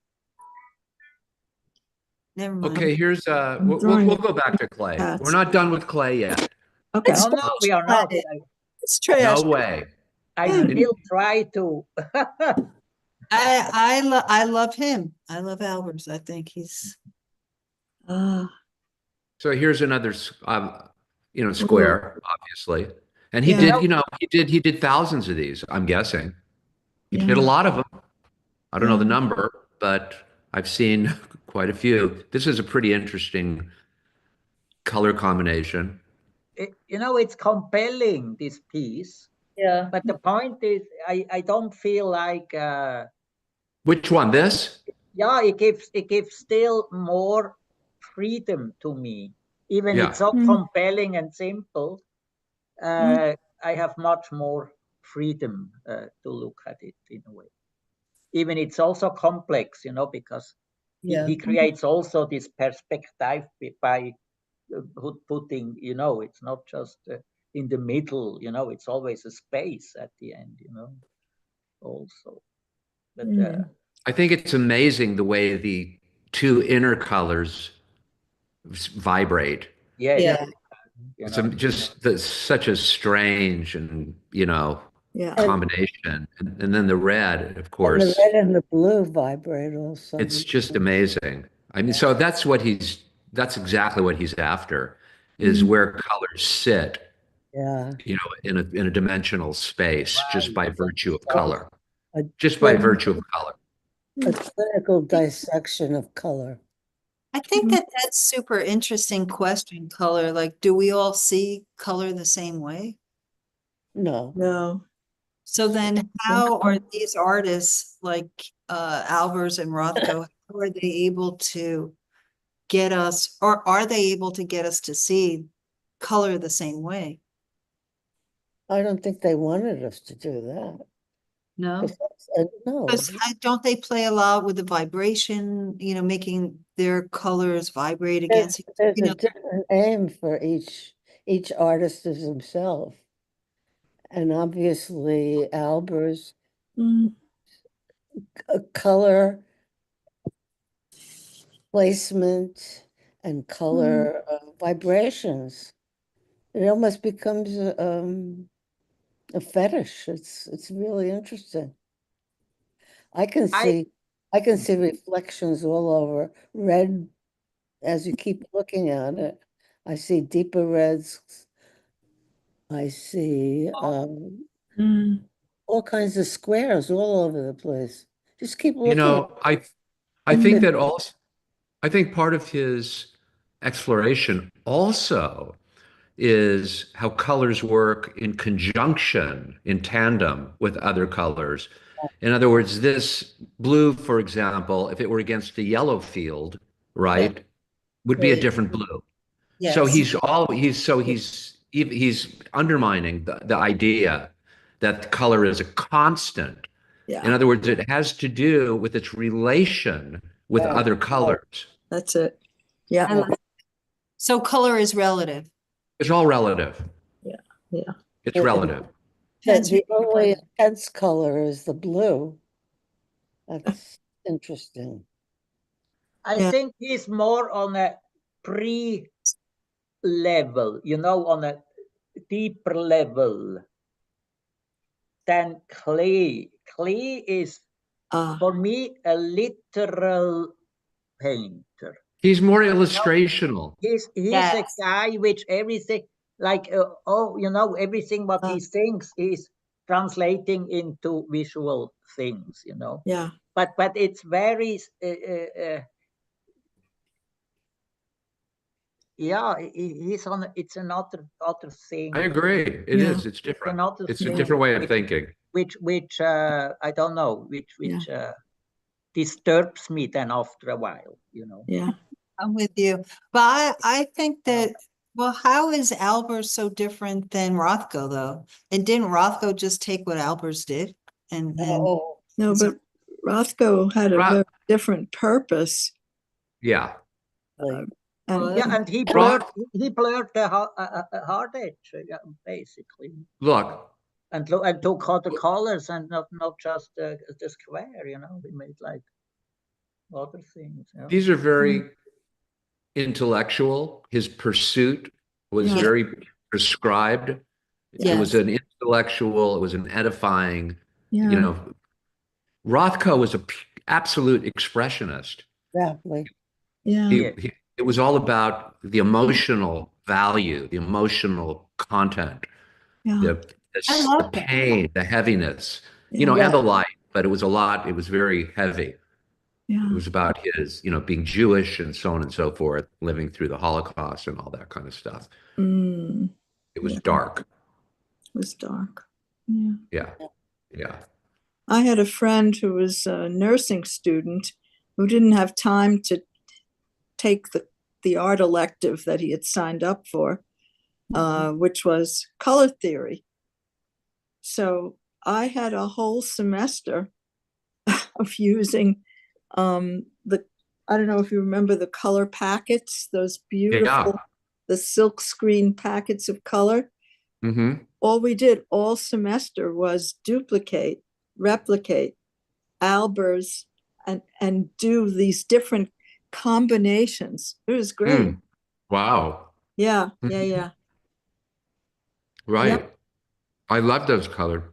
Never mind. Okay, here's we'll drawing go back to clay. cats. We're not done with clay yet. Okay. Oh no, we are not. Clay. It's trash. No way. I still try to. I love him. I love Albers. I think he's So here's another square, obviously. And he Yeah. did, he did thousands of these, I'm guessing. He did a Yeah. lot of them. I don't know the Yeah. number, but I've seen quite a few. This is a pretty interesting color combination. It's compelling, this piece. Yeah. But the point is, I don't feel like. Which one? This? Yeah, it gives still more freedom to me. Even Yeah. it's so compelling and simple. I have much more freedom to look at it in a way. Even it's also complex, because he creates also this perspective by putting, it's not just in the middle, it's always a space at the end, also. But I think it's amazing the way the two inner colors vibrate. yeah. It's such a strange and Yeah. combination, and then the red, of And course. the red and the blue vibrate also. It's just amazing. I mean, so that's exactly what he's after, is where colors sit, Yeah. in a dimensional space, just by virtue of color. A Just by virtue of color. A clinical dissection of color. I think that's super interesting question, color. Like, do we all see color the same way? No. No. So then how are these artists like Albers and Rothko, how are they able to get us, or are they able to get us to see color the same way? I don't think they wanted us to do that. No? No. Because don't they play a lot with the vibration, making their colors vibrate against each There's other? a different aim for each artist is himself. And obviously Albers color placement and color vibrations. It almost becomes a fetish. It's really interesting. I can see reflections all over red as you keep looking at it. I see deeper reds. I see all kinds of squares all over the place. Just keep looking. I think that also, I think part of his exploration also is how colors work in conjunction, in tandem with other colors. In other words, this blue, for example, if it were against the yellow field, right, would be a Right. different blue. So Yes. he's undermining the idea that color is a constant. Yeah, In other words, it has to do with its relation with Yeah. other colors. that's it. I Yeah, like- So color is relative. It's all relative. yeah. It's Yeah. relative. Depends The who you only put it. intense color is the blue. That's interesting. I Yeah. think he's more on a pre-level, on a deeper level than Klee. Klee is, for me, a literal painter. He's more illustrational. He's a Yes. guy which everything, like, everything what he thinks is translating into visual things, Yeah, But it's very, he's on. It's another thing. I agree. It Yeah. is. It's different. Another It's a thing different way of thinking. which I don't know, which disturbs me then after a while, yeah. I'm with you. But I think that, well, how is Albers so different than Rothko, though? And didn't Rothko just take what Albers did? And Oh, No, So- but Rothko had a Roth- very different purpose. Yeah. like, And Yeah, and he Roth- blurred the hard edge, basically, Look, and took other colors and not just the square. We made like other things. these are very intellectual. His pursuit was Yeah. very prescribed. It was Yes. an intellectual, it was an edifying, yeah, Rothko was an absolute expressionist. exactly. yeah, It was all about the emotional value, the emotional content, yeah, I the love that. pain, the heaviness, Yeah. and the light, but it was a lot, it was very heavy. yeah. It was about his, being Jewish and so on and so forth, living through the Holocaust and all that kind of stuff. Mm, It was Yeah. dark. it was dark. Yeah. Yeah. Yeah. I had a friend who was a nursing student who didn't have time to take the art elective that he had signed up for, which was color theory. So I had a whole semester of using I don't know if you remember the color packets, those beautiful, the silk screen packets of color. Mm-hmm. All we did all semester was duplicate, replicate Albers and do these different combinations. It was great. Wow. Yeah, yeah. Right. Yep. I love those colored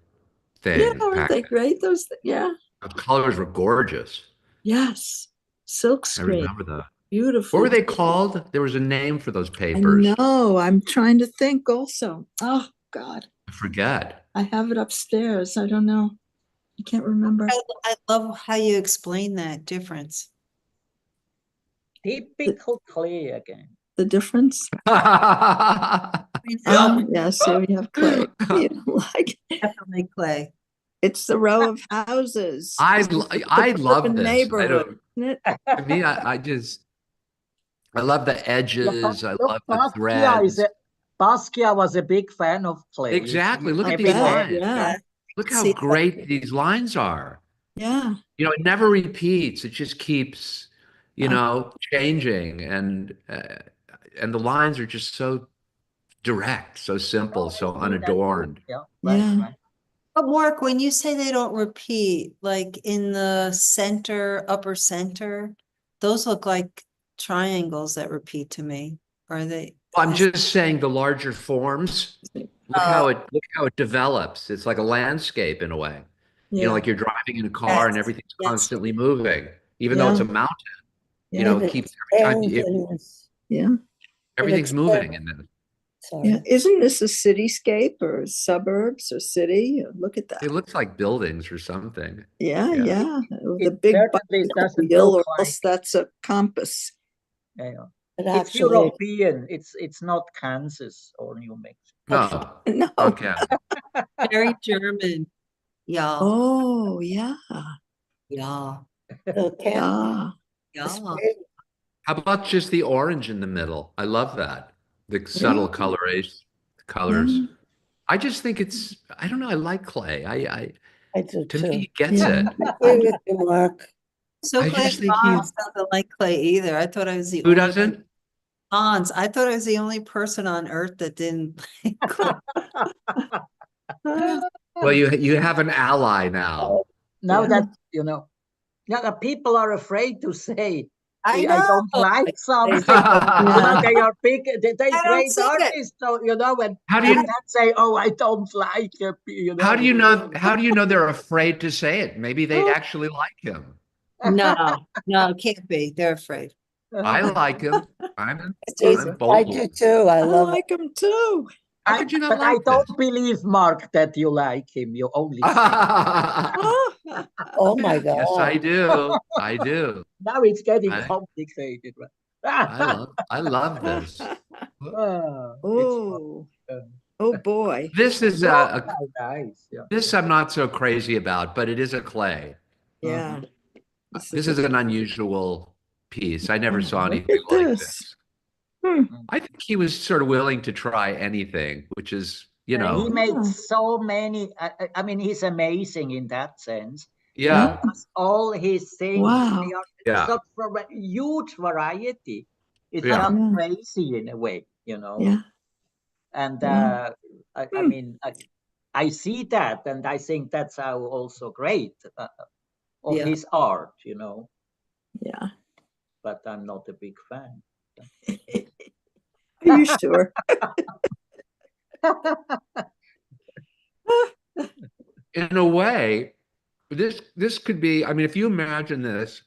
things. Yeah, aren't they great? Yeah. The colors were gorgeous. Yes. Silk I screen. remember that. Beautiful. What were they called? There was a name for those I papers. know. I'm trying to think also. Oh, God. I forget. I have it upstairs. I don't know. I can't remember. I love how you explain that difference. Typical Klee again. The difference? Yeah, so we have clay. You know, like Definitely Clay. it's the row of houses. I It's the love urban this. neighborhood, isn't it? To me, I love the edges. I love the Basquiat threads. Basquiat was a big fan of Klee. Exactly. Look I at these bet, lines. yeah. Look how See, great these lines are. Yeah. It never repeats. It just keeps, changing, and the lines are just so direct, so simple, so unadorned. Yeah. Yeah. Right. But Mark, when you say they don't repeat, like in the center, upper center, those look like triangles that repeat to me. Are they? I'm just saying the larger forms. Look how it develops. It's like a landscape in a way. Yeah. Like you're driving in a car and Yes, everything's yes. constantly moving, even though it's a Yeah. mountain. Yeah. It keeps Yeah. everything's moving, and then Sorry. Yeah. Isn't this a cityscape or suburbs or city? Look at that. it looks like buildings or something. Yeah, Yeah. yeah. The It big certainly bicycle doesn't wheel, look or else that's a compass. Yeah. But It's actually, European. It's not Kansas or New Mexico. No, No. okay. Very German. Yeah, Oh, yeah. yeah, okay. Yeah. It's yeah. great. How about just the orange in the middle? I love that. The subtle colors. Yeah. I just think it's, I don't know, I like Clay. I do To me, too. he gets Yeah. it. I agree with you, Mark. So I glad just think Hans doesn't like Clay either. I thought I was the who only doesn't? Hans. I thought I was the only person on earth that didn't like Clay. Well, you have an ally now. Now Yeah. that, yeah, the people are afraid to say, I I know. don't like something. Yeah. They are big, they I don't great see it. artists. So, when How do you you can say, oh, I don't like it, how do you know they're afraid to say it? Maybe they actually like him. No, it can't be. They're afraid. I like him. I'm I bold. do too. I I love it. like him too. How could you not But I like don't believe, Mark, that you like him. You only say. this? Oh my God. Yes, I do. I do. Now it's getting I- complicated. I love this. Oh, oh boy. This is Nice. Yeah. this I'm not so crazy about, but it is a Clay. Yeah. This is an unusual piece. I never saw Look anything at like this. this. Hmm. I think he was sort of willing to try anything, which is, He Yeah. made so many. I mean, he's amazing in that sense. yeah, Because all his things, Wow. they are Yeah. such a huge variety. It's Yeah. just Yeah. crazy in a way, Yeah. And Yeah. I mean, I see that, and I think that's how also great of Yeah. his art, Yeah. But I'm not a big fan. Are you sure? In a way, this could be, I mean, if you imagine this,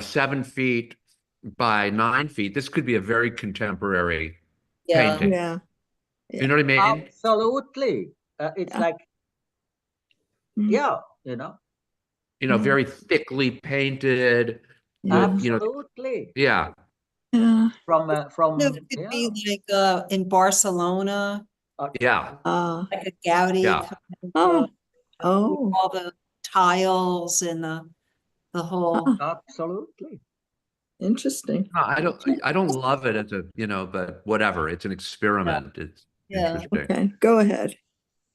7 feet by 9 feet, this could be a very contemporary Yeah. painting. Yeah. You know what I mean? Absolutely. It's Yeah. like, Mm. yeah, Very thickly painted. Yeah. With, absolutely. yeah. Yeah. From It could be like in Barcelona, Yeah. like a Gaudi Yeah. kind Oh. of, Oh. all the tiles and the whole. absolutely. Interesting. No, I don't love it as but whatever. It's an experiment. It's Yeah. interesting. Okay. Go ahead.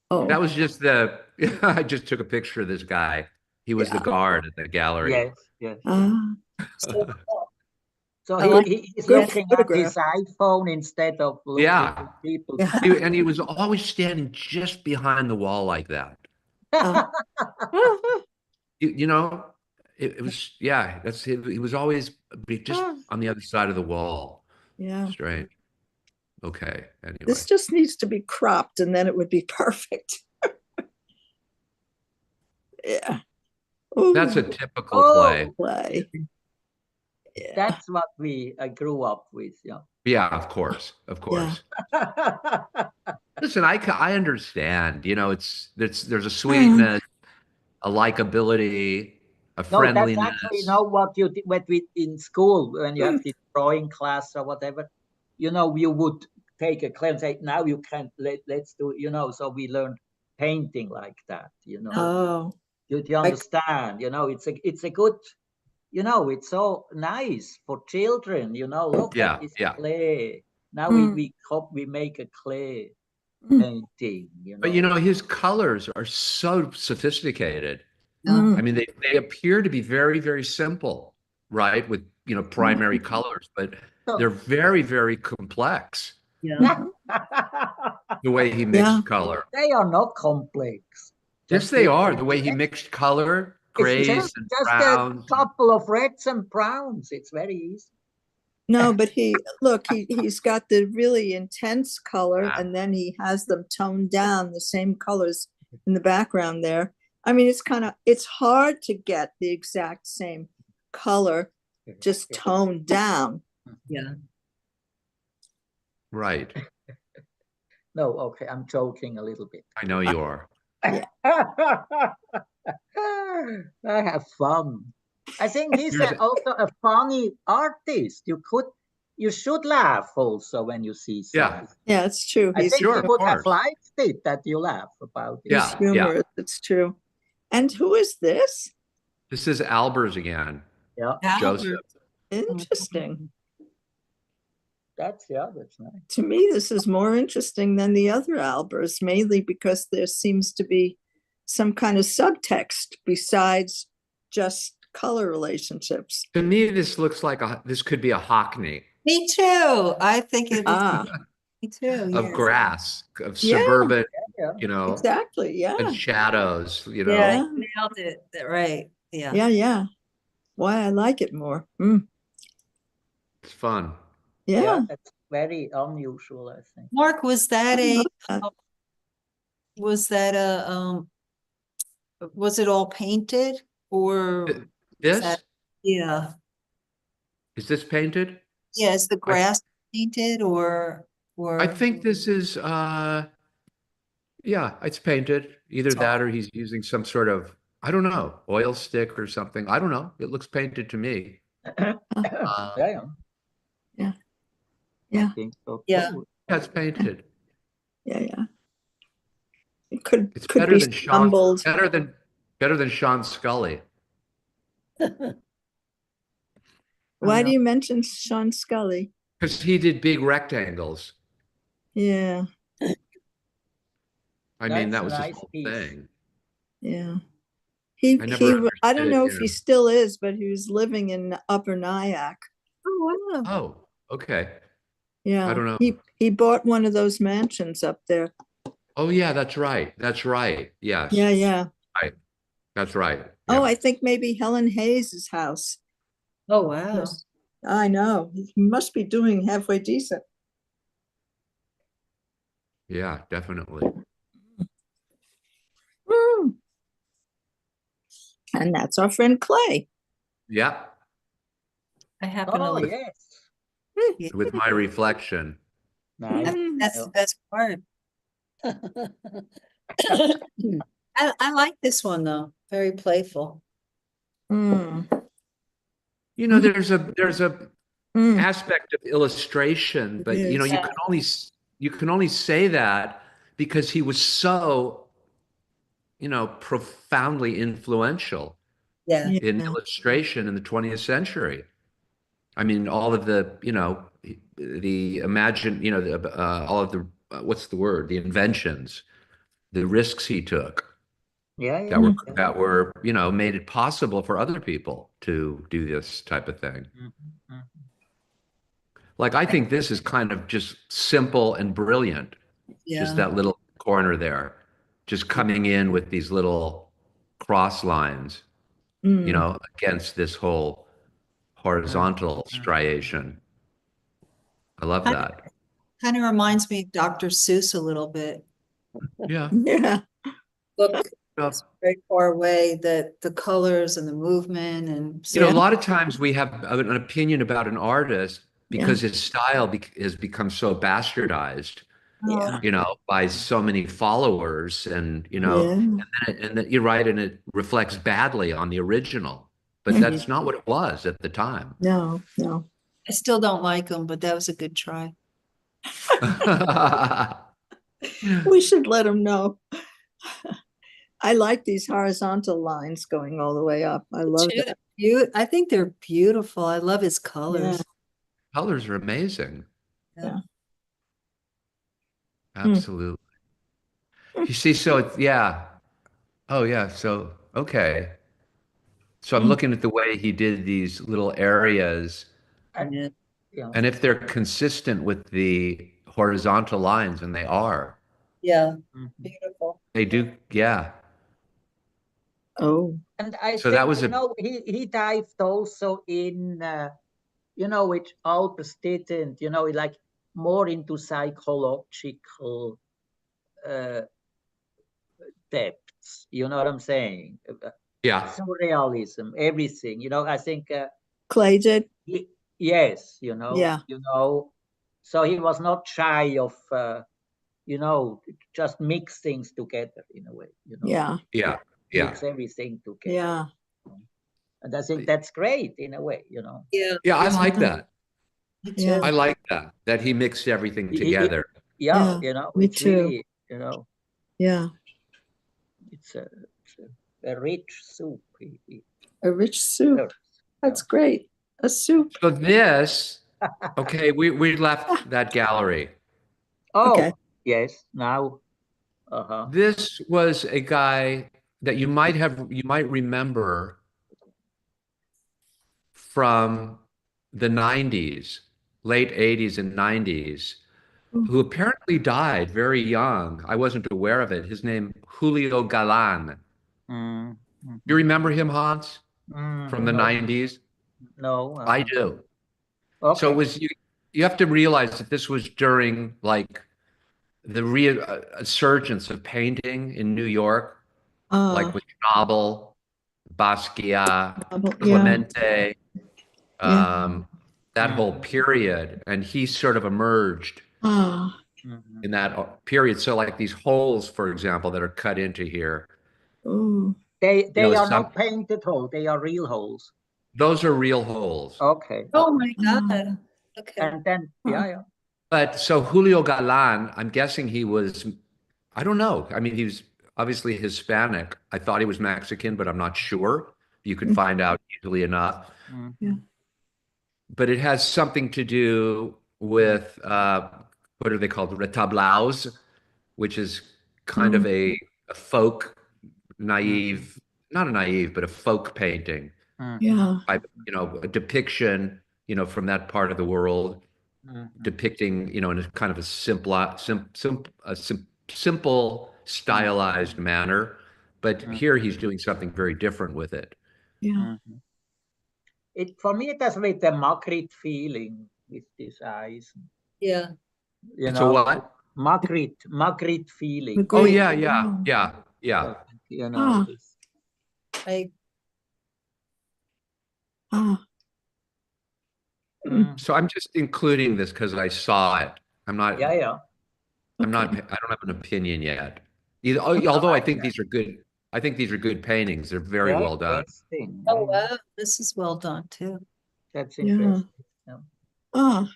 Oh. That was just I just took a picture of this guy. He was the Yeah. guard at the gallery. Yes. So, So I like- he's Good looking at photograph. his iPhone instead of looking Yeah. at people. Yeah. And he was always standing just behind the wall like that. It was, yeah, he was always just on the other side of the wall. Yeah. Strange. Okay. Anyway. This just needs to be cropped and then it would be perfect. Yeah. Ooh, That's a typical play. play. Yeah. That's what I grew up with. Yeah. Yeah, of course. Of course. Listen, I understand, there's a sweetness, a likability, a No, friendliness. that's actually what we in school when you have the drawing class or whatever, you would take a class and say, now you can let's do, so we learned painting like that, Oh. you understand, it's a good, it's so nice for children, look Yeah, at this yeah. clay. Now Mm. we make a clay Mm. painting, But his colors are so sophisticated. Mm. I mean, they appear to be very, very simple, right? With, primary colors, but they're very, very complex. Yeah. The way he mixed Yeah. color. They are not complex. Yes, they are. The way he mixed color, grays It's and just browns. a couple of reds and browns. It's very easy. No, but he's got the really intense color Ah. and then he has them toned down, the same colors in the background there. I mean, it's hard to get the exact same color, just toned down. Yeah. Right. No, okay, I'm joking a little bit. I know you are. I have fun. I think he's Here's also a funny artist. You could you should laugh also when you see Yeah. something. Yeah, it's true. I He's think Sure, he of would have course. liked it that you laugh about it. he's Yeah, humorous. It's true. And who is this? This is Albers again. Yeah, Josef. Interesting. that's nice. To me, this is more interesting than the other Albers, mainly because there seems to be some kind of subtext besides just color relationships. To me, this looks like this could be a Hockney Me too. I think it is. Ah, Me too. of yes. grass, of Yeah. suburban, Yeah. you know, exactly. Yeah. and shadows, you know. Yeah, Yeah. you nailed it. Right. Yeah. Yeah. Yeah. Why I like it more. Mm. It's fun. Yeah, Yeah. that's very unusual, I think. Mark, was that I a love that. was that was it all painted or This that- yeah. is this painted? Yeah, is the grass painted or I think this is yeah, it's painted. Either that or he's using some sort of, I don't know, oil stick or something. I don't know. It looks painted to me. Yeah. Yeah. I Yeah. think so Yeah. too. Yeah, it's painted. Yeah. Yeah. It could It's could better be than Sean, stumbled. better than Sean Scully. Why do you mention Sean Scully? Because he did big rectangles. Yeah. I mean, That's that a was his nice whole piece. thing. Yeah. I never I don't understood know if he him. still is, but he was living in Upper Nyack. Oh wow. Oh, okay. Yeah. I don't know. He bought one of those mansions up there. Oh, yeah, that's right. That's right. Yes. Yeah, yeah. Right. That's right. Oh, Yeah. I think maybe Helen Hayes's house. Oh wow. Yes. I know. He must be doing halfway decent. Yeah, definitely. Mm. And that's our friend Klee. Yeah. I happen to Oh, live. yes. With my reflection. Nice. Mm. That's Yeah. the best part. I like this one though. Very playful. Mm. You know, there's a Mm. aspect of illustration, but you know, Yes. you can only say that because he was so, you know, profoundly influential Yeah. in Yeah. illustration in the 20th century. I mean, all of the, you know, the imagine, you know, all of the what's the word? The inventions, the risks he took Yeah. that were, you know, made it possible for other people to do this type of thing. Mhm. Like, I think this is kind of just simple and brilliant. Yeah. Just that little corner there, just coming in with these little cross lines, Mm. you know, against this whole horizontal striation. I love that. Kind of reminds me of Dr. Seuss a little bit. Yeah. Yeah. Look, Yeah. it's very far away, that the colors and the movement and You know, Yeah. a lot of times we have an opinion about an artist because his style has become so bastardized, Yeah. you know, by so many followers, and you know, Yeah. and that you're right, and it reflects badly on the original, but that's not what it was at the time. No, no. I still don't like them, but that was a good try. We should let him know. I like these horizontal lines going all the way up. I love that. I think they're beautiful. I love his colors. Colors are amazing. Yeah. Absolutely. You see, so it's, yeah. Oh, yeah. So, okay. So I'm looking at the way he did these little areas, Yeah. and if they're consistent with the horizontal lines, and they are, Yeah, Mhm. beautiful. they do. Yeah. Oh, And I So think, that was you a, know, he dived also in, you know, which Albers didn't, you know, like more into psychological depths. You know what I'm saying? yeah. Surrealism, everything. You know, I think, Klee did? yes, Yeah. you know, so he was not shy of, you know, just mix things together in a way, you know. Yeah. Yeah. Yeah. Mix everything together. Yeah. And I think that's great in a way, you know. Yeah. Yeah. I like that. Me Yeah. too. I like that he mixed everything He- he- together. Yeah, Yeah, me it's too. really, Yeah. it's a rich soup. A rich soup. serves. That's great. A soup. So this, okay, we left that gallery. Oh, Okay. yes, now, uh-huh. This was a guy that you might remember from the 90s, late 80s and 90s, who apparently died very young. I wasn't aware of it. His name, Julio Galan. Mm, You remember him, Hans, mm, from the no, 90s? no. I do. Okay. So it was you have to realize that this was during like the resurgence of painting in New York, like with Schnabel, Basquiat, Yeah. Clemente, Yeah. that whole period. And he sort of emerged Ah. Mhm. in that period. So like these holes, for example, that are cut into here, Oh. They know, are some- not painted holes, they are real holes. those are real holes. Okay. Oh my God. Okay. And then, yeah. But so Julio Galan, I'm guessing he was, I don't know. I mean, he was obviously Hispanic. I thought he was Mexican, but I'm not sure. You could find out easily enough. Mhm. Yeah. But it has something to do with what are they called? Retablaos, which is kind of a folk naive, not a naive, but a folk painting. Mhm. Yeah. A depiction, from that part of the world, Mhm. depicting, in a kind of a simple, stylized manner. But here he's doing something very different with it. Yeah. Mhm. For me, it has with the Magritte feeling with these eyes. Yeah. It's a what? Magritte feeling. Oh Great. yeah. This. I Ah. So I'm just including this because I saw it. I'm not. Yeah. I'm not. I don't have an opinion yet. Although I think these are good. I think these are good paintings. They're very well done. Interesting. Oh wow, this is well done too. That's Yeah. interesting. Ah.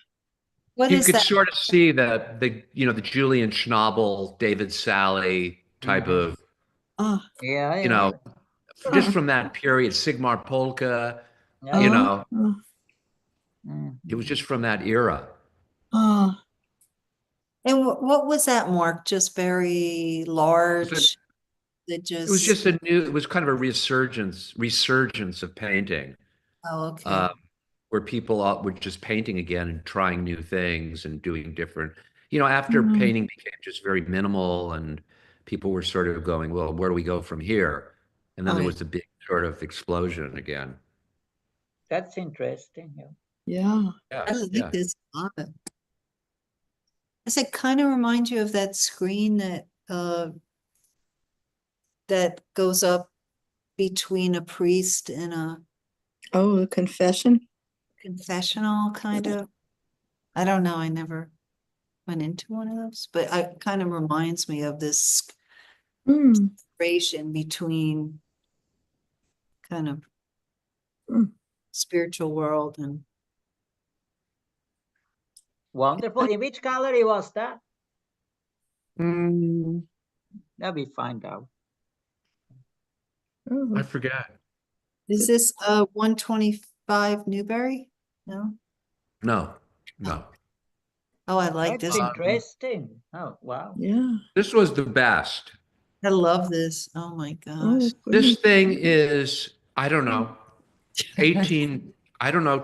What You is could that? sort of see the Julian Schnabel, David Sally type of, Ah. Yeah. just from that period, Sigmar Polka, Yeah. Ah. it was just from that era. Ah. And what was that, Mark? Just very large. That It was just it was kind of a resurgence of painting, Oh, okay. where people were just painting again and trying new things and doing different, after painting became just very minimal and people were sort of going, well, where do we go from here? And then there was a big sort of explosion again. That's interesting. Yeah. I like this a lot. Does it kind of remind you of that screen that goes up between a priest and a Oh, the confession. confessional kind of? I don't know. I never went into one of those, but it kind of reminds me of this separation between kind of spiritual world and Wonderful. In which gallery was that? Mm, Let me find out. Oh. I forget. is this 125 Newberry? No? No. Oh, I like That's this. interesting. Oh, wow. Yeah. This was the best. I love this. Oh my Oh, gosh. This thing is, I don't know,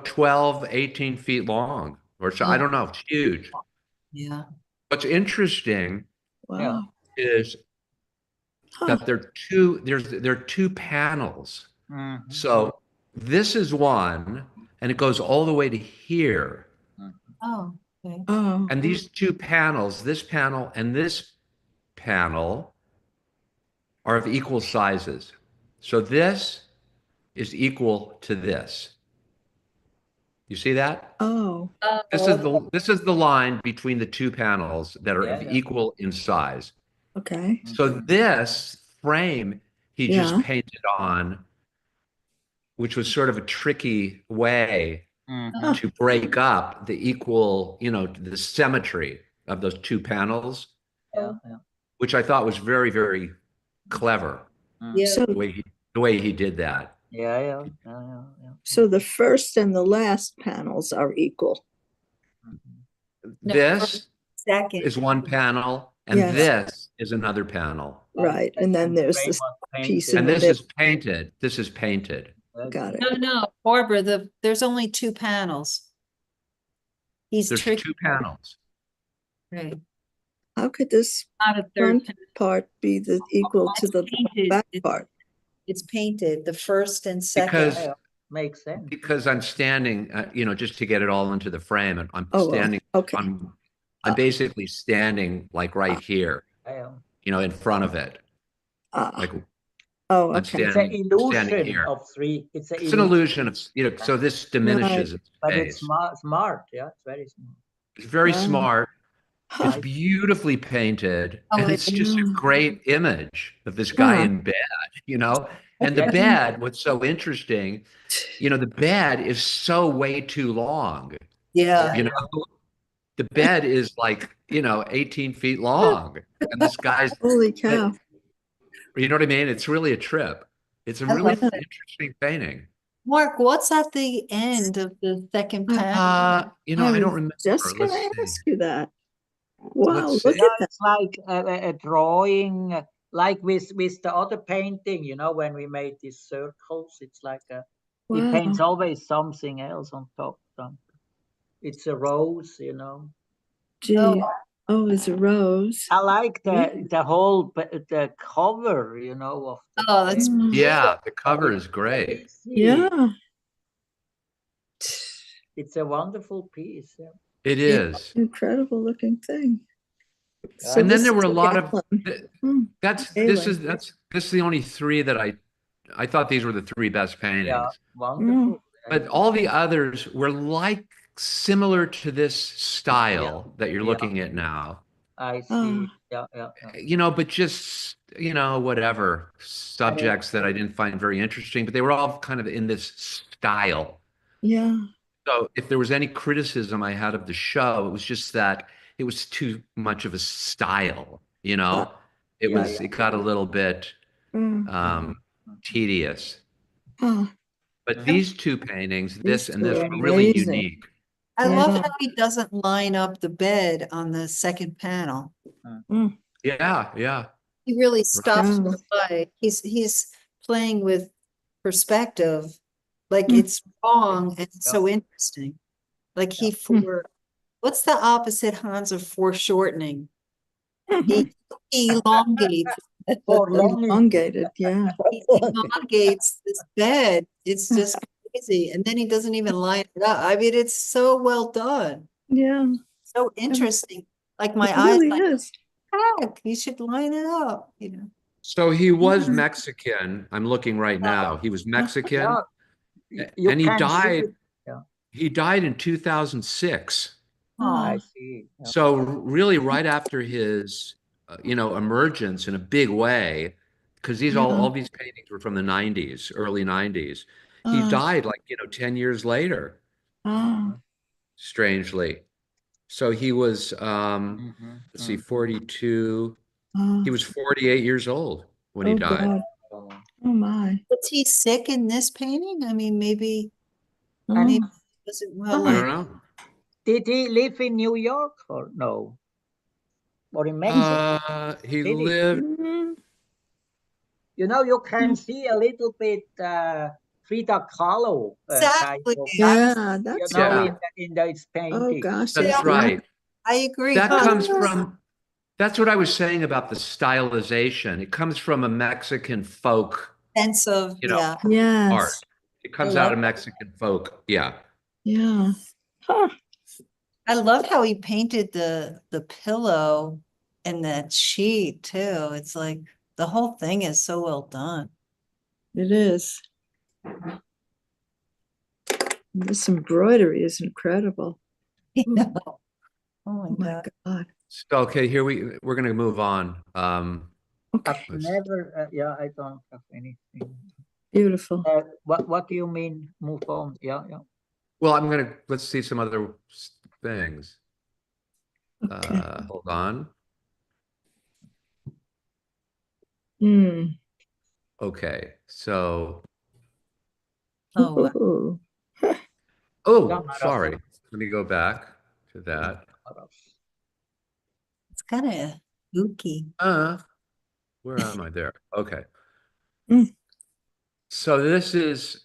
12, 18 feet long or so. I don't know. It's huge. Yeah. What's interesting wow. is that there are two panels. Mhm. So this is one, and it goes all the way to here. Oh, okay. Oh. And these two panels, this panel and this panel, are of equal sizes. So this is equal to this. You see that? Oh. This is the line between the two panels that are of Yeah. equal in size. Okay. So this frame he just Yeah. painted on, which was sort of a tricky way Mhm. to break up the equal, the symmetry of those two panels, Yeah, yeah. which I thought was very, very clever. Mm. So, The way he did that. Yeah, yeah, yeah, yeah, yeah. so the first and the last panels are equal. Mhm. No, This second. is one panel, and Yes. this is another panel. Right, and then there's frame this was piece painted. in And the this middle. is painted. This is painted. Got it. No, Barbara, there's only two panels. He's There's tricky. two panels. Right. How could this Not a third front panel. part be the equal to It's the painted. back part? It's painted, the first and second. Because Yeah, makes sense. because I'm standing, just to get it all into the frame, and I'm Oh, standing. okay. I'm basically standing like right here, Yeah. in front of it. Like Oh, I'm okay. It's an standing illusion here. of three. It's It's an illusion of, so this diminishes its But it's space. smart. Yeah, it's very smart. It's very Wow. smart. It's Huh. beautifully painted, Oh, and it's just a yeah. great image of this guy Huh. in bed. And the Yes. bed, what's so interesting, the bed is so way too long. Yeah. The bed is like, 18 feet long, and this guy's, Holy cow. you know what I mean? It's really a trip. It's a I really love it. interesting painting. Mark, what's at the end of the second panel? I don't was remember. just going Let's to see. ask you that. Wow, Let's look see. at that. It's like a drawing, like with the other painting. When we made these circles, it's like he Wow. paints always something else on top. It's a rose. Gee. Oh, it's a rose. I like Yeah. the whole the cover. Of the Oh, that's Mm. Yeah, the cover is great. Yeah. It's a wonderful piece. Yeah. It is. Incredible looking thing. So And then this there were a is lot of Galan. this Galan. is the only three that I thought these were the three best paintings. Yeah, wonderful. But all the others were like similar to this style that you're looking at now. I see. Oh. Yeah. But just, whatever subjects that I didn't find very interesting, but they were all kind of in this style. Yeah. So if there was any criticism I had of the show, it was just that it was too much of a style, It got a little bit tedious. Oh, But these two paintings, this These and two this, are were really amazing. unique. I love Yeah. how he doesn't line up the bed on the second panel. Yeah, yeah. He really stops Yeah. to the side. He's playing with perspective, like Mm. it's wrong and it's so interesting. Like what's the opposite, Hans, of foreshortening? He elongates. Elongated, yeah. He elongates this bed. It's just crazy. And then he doesn't even line it up. I mean, it's so well done. Yeah. So interesting. Like my It eyes, really like, is. heck, you should line it up, So he was Mexican. I'm looking right now. He was Mexican, You and he can see died. it. Yeah. He died in 2006. I see. Yeah. So really, right after his, emergence in a big way, because all these paintings were from the 90s, early 90s. He died 10 years later, strangely. So he was, let's see, 42. He was 48 years old when he died. God. Oh my. Was he sick in this painting? I mean, maybe And he wasn't well. I don't know. did he live in New York or no? Or in Mexico? He Did he? lived. You can see a little bit Frida Kahlo. Exactly. Yeah, that's in those paintings. Oh gosh. That's yeah. right. I agree. That Hans. comes from. That's what I was saying about the stylization. It comes from a Mexican folk, sense of, yeah. Yes. art. It comes out of Mexican folk. Yeah. Yeah. Huh. I love how he painted the pillow and that sheet too. It's like the whole thing is so well done. It is. This embroidery is incredible. You know? Oh Oh my my God. God. So, okay, here we're going to move on. Okay. I've never, I don't have anything. Beautiful. What do you mean move on? Yeah. Well, let's see some other things. Okay. Hold on. Okay, so, Oh, Ooh. sorry. Let me go back to that. it's kind of spooky. Where am I there? Okay. Mm. So this is,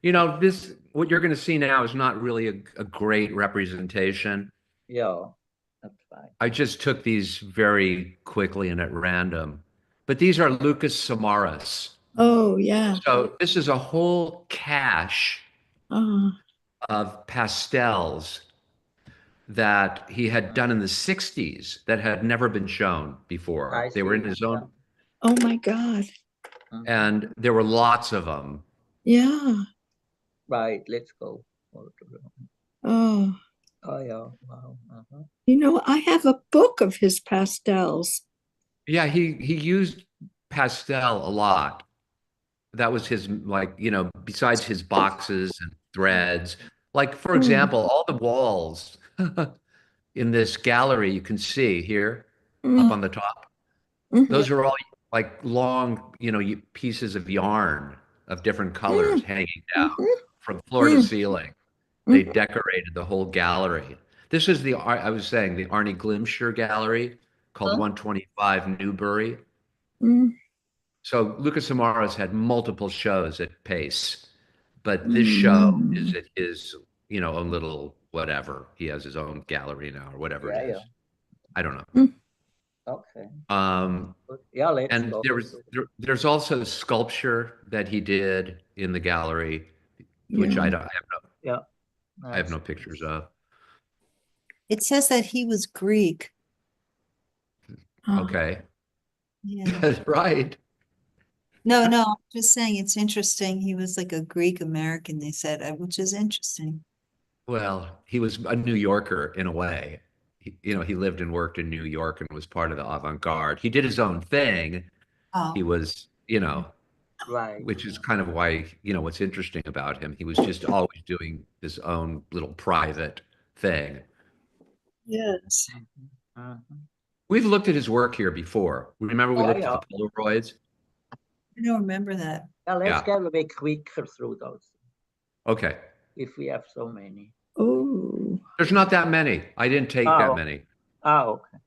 what you're going to see now is not really a great representation. Yeah, that's fine. I just took these very quickly and at random, but these are Lucas Samaras. Oh, yeah. So this is a whole cache Oh, of pastels that he had done in the 60s that had never been shown before. I They were in see, his own, oh my God. and there were lots of them. Yeah. Right, let's go. Oh, Oh, yeah, wow. I have a book of his pastels. Yeah, he used pastel a lot. That was his, like, besides his boxes and threads. Like, for example, all the walls in this gallery you can see here up on the top. Those are all like long, pieces of yarn of different colors hanging down from floor to ceiling. They decorated the whole gallery. This is I was saying, the Arnie Glimcher gallery called 125 Newbury. So Lucas Samaras had multiple shows at Pace, but this show is at his, own little whatever. He has his own gallery now or whatever it is. I don't know. Okay. Yeah, let's and go. there's also sculpture that he did in the gallery, which I have no pictures of. It says that he was Greek. Okay. Yeah. That's right. No, I'm just saying it's interesting. He was like a Greek American, they said, which is interesting. Well, he was a New Yorker in a way. He lived and worked in New York and was part of the avant-garde. He did his own thing. He was, Right. which is kind of why, what's interesting about him. He was just always doing his own little private thing. Yes. We've looked at his work here before. Remember we looked at the Polaroids? I don't remember that. Yeah, let's get a bit quicker through those. Okay. If we have so many. Oh. There's not that many. I didn't take that many. Oh, okay.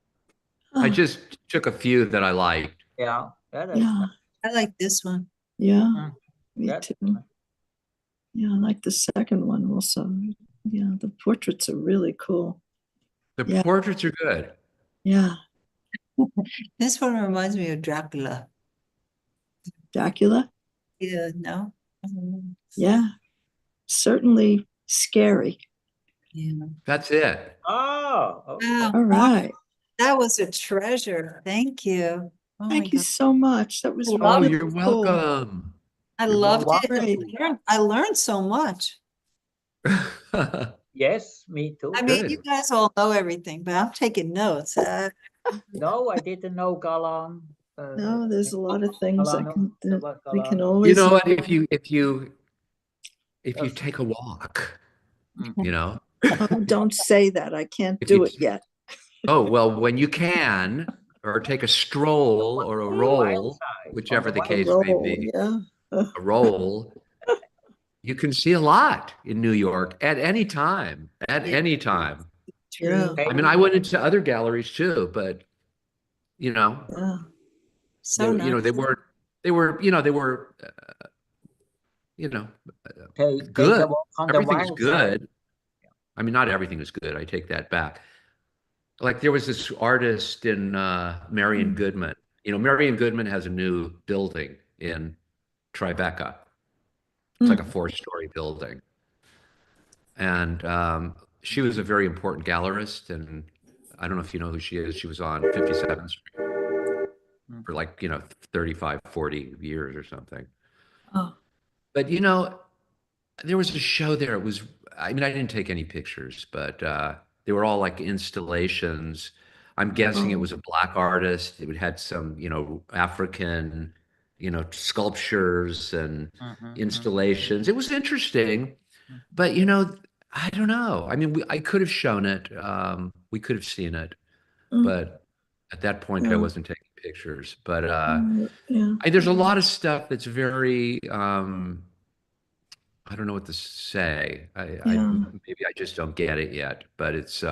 I just took a few that I liked. Yeah. Yeah. I like this one. Yeah. Me too. Yeah, I like the second one also. Yeah, the portraits are really cool. The portraits are good. Yeah. This one reminds me of Dracula. Dracula? Yeah, no? Yeah. Certainly scary. Yeah. That's it. Oh, okay. All right. That was a treasure. Thank you. Oh Thank you so much. That was really you're cool. Welcome. I loved it. Great. I learned so much. Yes, me too. I mean, you guys all know everything, but I'm taking notes. No, I didn't know Galan. No, there's a lot of things we can Galan. always. You know what? If you take a walk, Oh, don't say that. I can't do it yet. Oh, well, when you can, or take a stroll or a roll, whichever the case may be, a roll, you can see a lot in New York at any time. Yeah. I mean, I went into other galleries too, but So nice. they were good. Everything's good. I mean, not everything is good. I take that back. Like there was this artist in Marion Goodman. Marion Goodman has a new building in Tribeca. It's like a 4-story building. And she was a very important gallerist. And I don't know if you know who she is. She was on 57th Street for 35, 40 years or something. Oh. But, there was a show there. I didn't take any pictures, but they were all like installations. I'm guessing it was a Black artist. It had some, African, sculptures and installations. It was interesting, but I don't know. I mean, I could have shown it. We could have seen it, Mm, but at that point, I yeah, wasn't taking pictures. But yeah, there's a lot of stuff that's very, I don't know what to say. yeah. Maybe I just don't get it yet. But it's,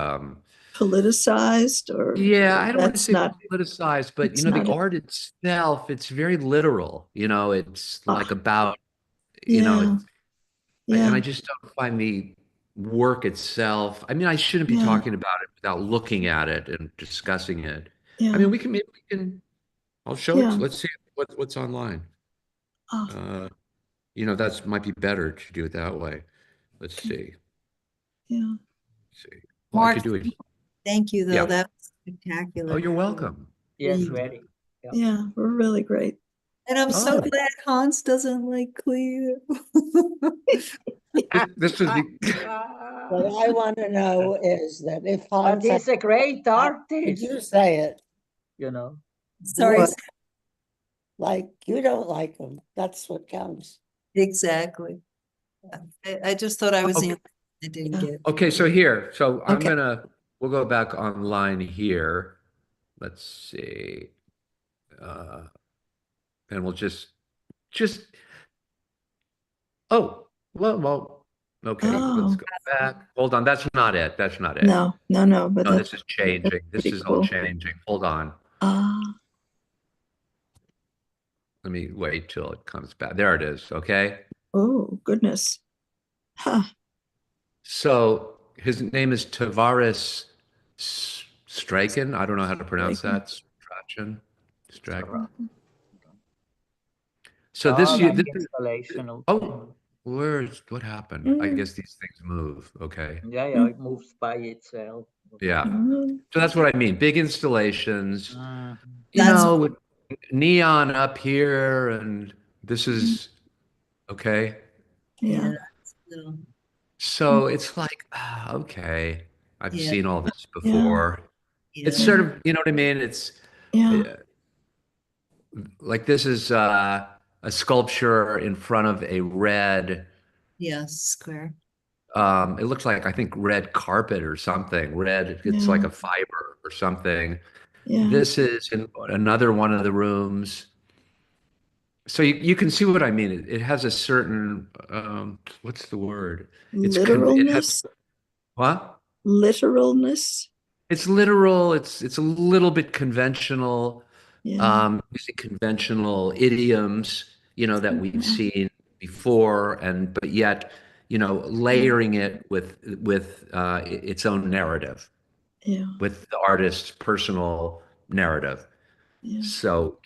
Politicized, or yeah, I don't want to that's say not, politicized, but it's the not it. art itself, it's very literal. It's like Ah, about, yeah, and yeah, I just don't find the work itself. I mean, I shouldn't be yeah, talking about it without looking at it and discussing it. I yeah, mean, maybe we can. I'll show it. yeah. Let's see what's online. Oh, Uh, that's might be better to do it that way. Let's see. yeah. See. Well, I Mark, could do it. thank you, though. Yeah. That was Oh, spectacular. you're welcome. Yes, Please. very. Yeah. Yeah, we're really great. And I'm so Oh. glad Hans doesn't like Klee. This is the. What I want to know is that if But Hans, he's a great did artist, you say it? Sorry. What? Like, you don't like him. That's what counts. Exactly. I just thought I was the Okay. only one I didn't Yeah. get. Okay, so here, Okay. we'll go back online here. Let's see. And we'll just, well, okay, let's Oh. go back. Hold on, that's not it. That's not it. No, but No, that's this is changing. This pretty is all cool. changing. Hold on. Ah, Let me wait till it comes back. There it is. Okay. oh, goodness. Huh. So his name is Tavares Strachan. I don't know how to pronounce that. Strachan. So this like year, installational. oh, what happened? I Mm. guess these things move. Okay. Yeah, it moves by itself. Yeah. Mm, So that's what I mean. Big installations, Mhm. That's- with neon up here, and this is okay. yeah. little- So it's like, okay, I've Yeah. seen all this before. It's yeah. sort of, you know what I mean? It's Yeah. like this is a sculpture in front of a red, Yes, square. it looks like, I think, red carpet or something. Red, it's like Yeah. a fiber or something. Yeah. This is in another one of the rooms. So you can see what I mean. It has a certain, what's the word? It has, Literalness. what? Literalness. It's literal. It's a little bit conventional, Yeah. using conventional idioms, that we've seen before, but yet, layering it with its own narrative, Yeah. with the artist's personal narrative. Yeah. So,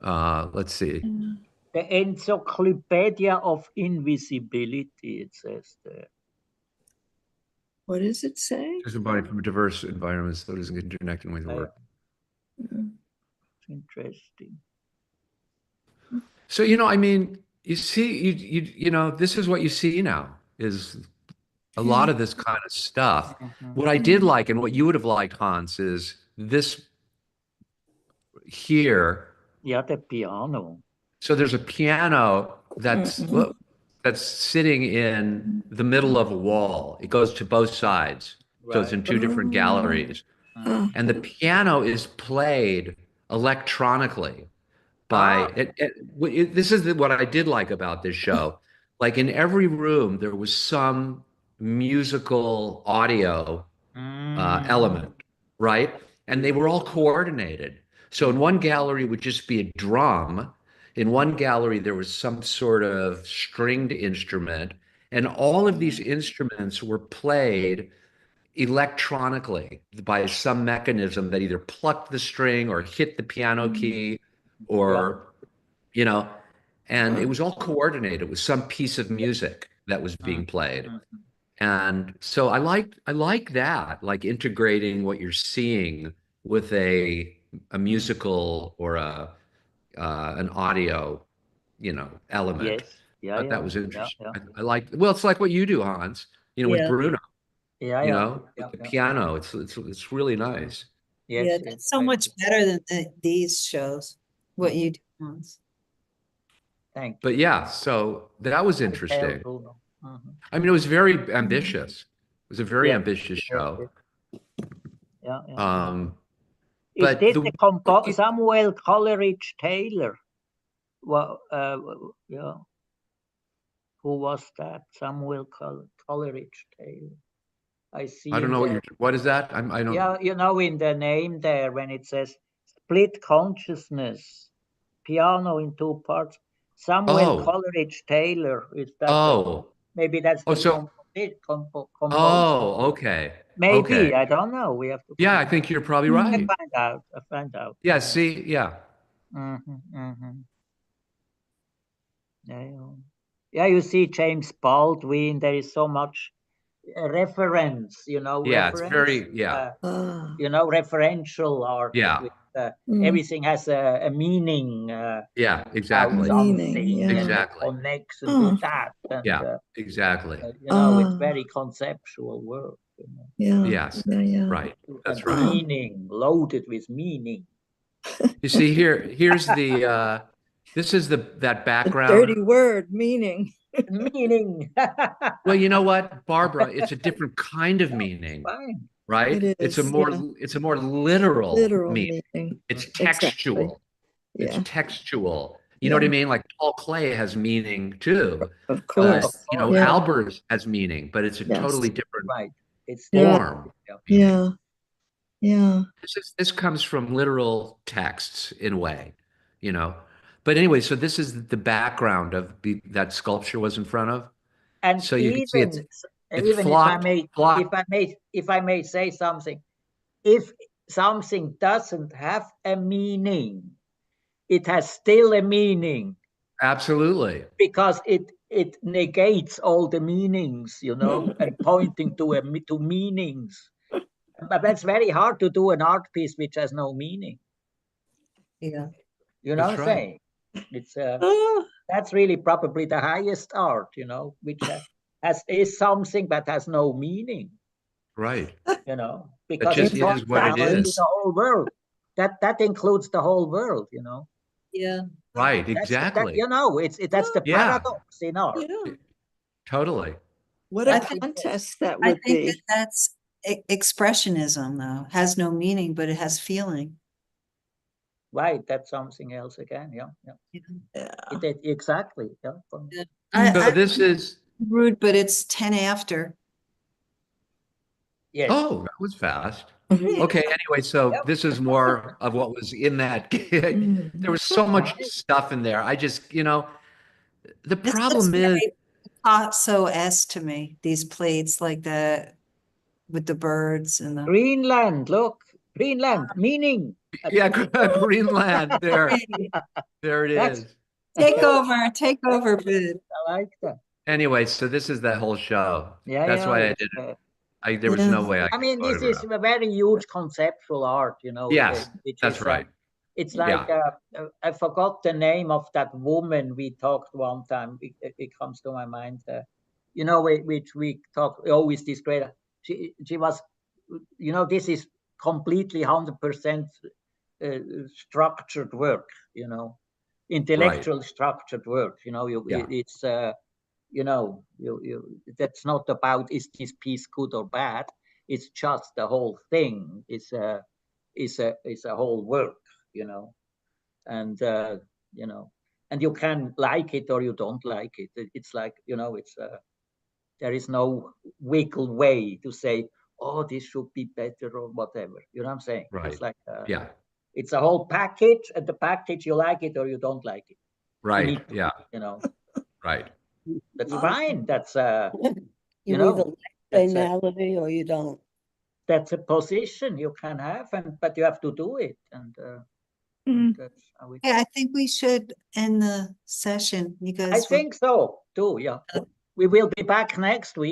let's see. Yeah. The Encyclopedia of Invisibility, it says there. What does it say? There's a body from diverse environments that isn't connecting with work. It's interesting. So, I mean, you see, this is what you see now is a lot of this kind of stuff. What I did like, and what you would have liked, Hans, is this here. Yeah, the piano. So there's a piano that's sitting in the middle of a wall. It goes to both sides. So it's in two different galleries. And the piano is played electronically by this is what I did like about this show. Like in every room, there was some musical audio element, right? And they were all coordinated. So in one gallery would just be a drum. In one gallery, there was some sort of stringed instrument. And all of these instruments were played electronically by some mechanism that either plucked the string or hit the piano key or, and it was all coordinated with some piece of music that was being played. And so I like that, like integrating what you're seeing with a musical or an audio, element. Yes. Yeah. But that was Yeah. interesting. Yeah. I like, well, it's like what you do, Hans, with Yeah. Bruno, Yeah. with the piano. It's really nice. Yes, Yeah, yes, that's so thank much you. better than these shows, what you do, Hans. Thank you. But yeah, so that was Tell interesting. Bruno. I mean, it was very ambitious. It was a very Yeah. ambitious show. Yeah. Is But this the Samuel Coleridge Taylor? Well, yeah. Who was that? Samuel Coleridge Taylor. I see. I don't know what is that? I don't. Yeah, you know, in the name there when it says split consciousness, piano in 2 parts. Samuel Coleridge Taylor is that? Maybe that's the composer. Oh, okay. Maybe, okay. I don't know. We have to. Yeah, I think you're probably right. I find out. Yeah. See. Yeah. Yeah, you see James Baldwin. There is so much reference, you know. Yeah, reference, it's very you know, referential art. Yeah. With, everything has a meaning. Yeah, exactly. Exactly. Connection to that. And, yeah, exactly. You know, it's very conceptual work. You know? Yeah. Yes. Yeah. Right. That's and right. Meaning, loaded with meaning. You see here's the this is that background. A dirty word, meaning. Meaning. Well, you know what, Barbara, it's a different kind of meaning. Fine. Right? It's a more literal meaning. It's textual. Exactly. It's textual. You know what I mean? Like Paul Klee has meaning too. Of course. You know, Albers has meaning, but it's a totally different form. Yeah. Yeah. This comes from literal texts in a way, you know. But anyway, so this is the background of that sculpture was in front of. And so you can see it's even flocked, if I may say something, if something doesn't have a meaning, it has still a meaning. Absolutely. Because it negates all the meanings, you know, and pointing to meanings. But that's very hard to do an art piece which has no meaning. Yeah. You know what I'm saying? It's that's really probably the highest art, you know, which is something that has no meaning. Right. You know, because it is what it is. The whole world. That includes the whole world, you know. Yeah. Right, exactly. You know, that's the paradox in art. Yeah. Totally. What a contest that would be. I think that's expressionism, though. Has no meaning, but it has feeling. Right, that's something else again. Exactly. So this is rude, but it's 10 after. Yes. Oh, that was fast. Okay, anyway, so this is more of what was in that gig. There was so much stuff in there. I just, you know, the problem is so to me, these plates like that with the birds and the Greenland, look, Greenland, meaning. Yeah, Greenland, there it is. Take over, bid. I like that. Anyway, so this is that whole show. Yeah, that's why I did it. There was no way I mean, this is a very huge conceptual art, you know. Yes, that's right. It's like, I forgot the name of that woman we talked one time. It comes to my mind. You know, which we talked, always this great. She was, you know, this is completely 100% structured work, you know, intellectual structured work. You know, it's, you know, that's not about is this piece good or bad. It's just the whole thing is a whole work, you know, and you know, and you can like it or you don't like it. It's like, you know, it's there is no wiggle way to say, oh, this should be better or whatever. You know what I'm saying? Right. It's like it's a whole package, and the package you like it or you don't like it. Right. You know. Right. That's fine. That's you know, either like banality or you don't. That's a position you can have, but you have to do it. And that's how I think we should end the session. You guys. I think so too. Yeah, we will be back next week.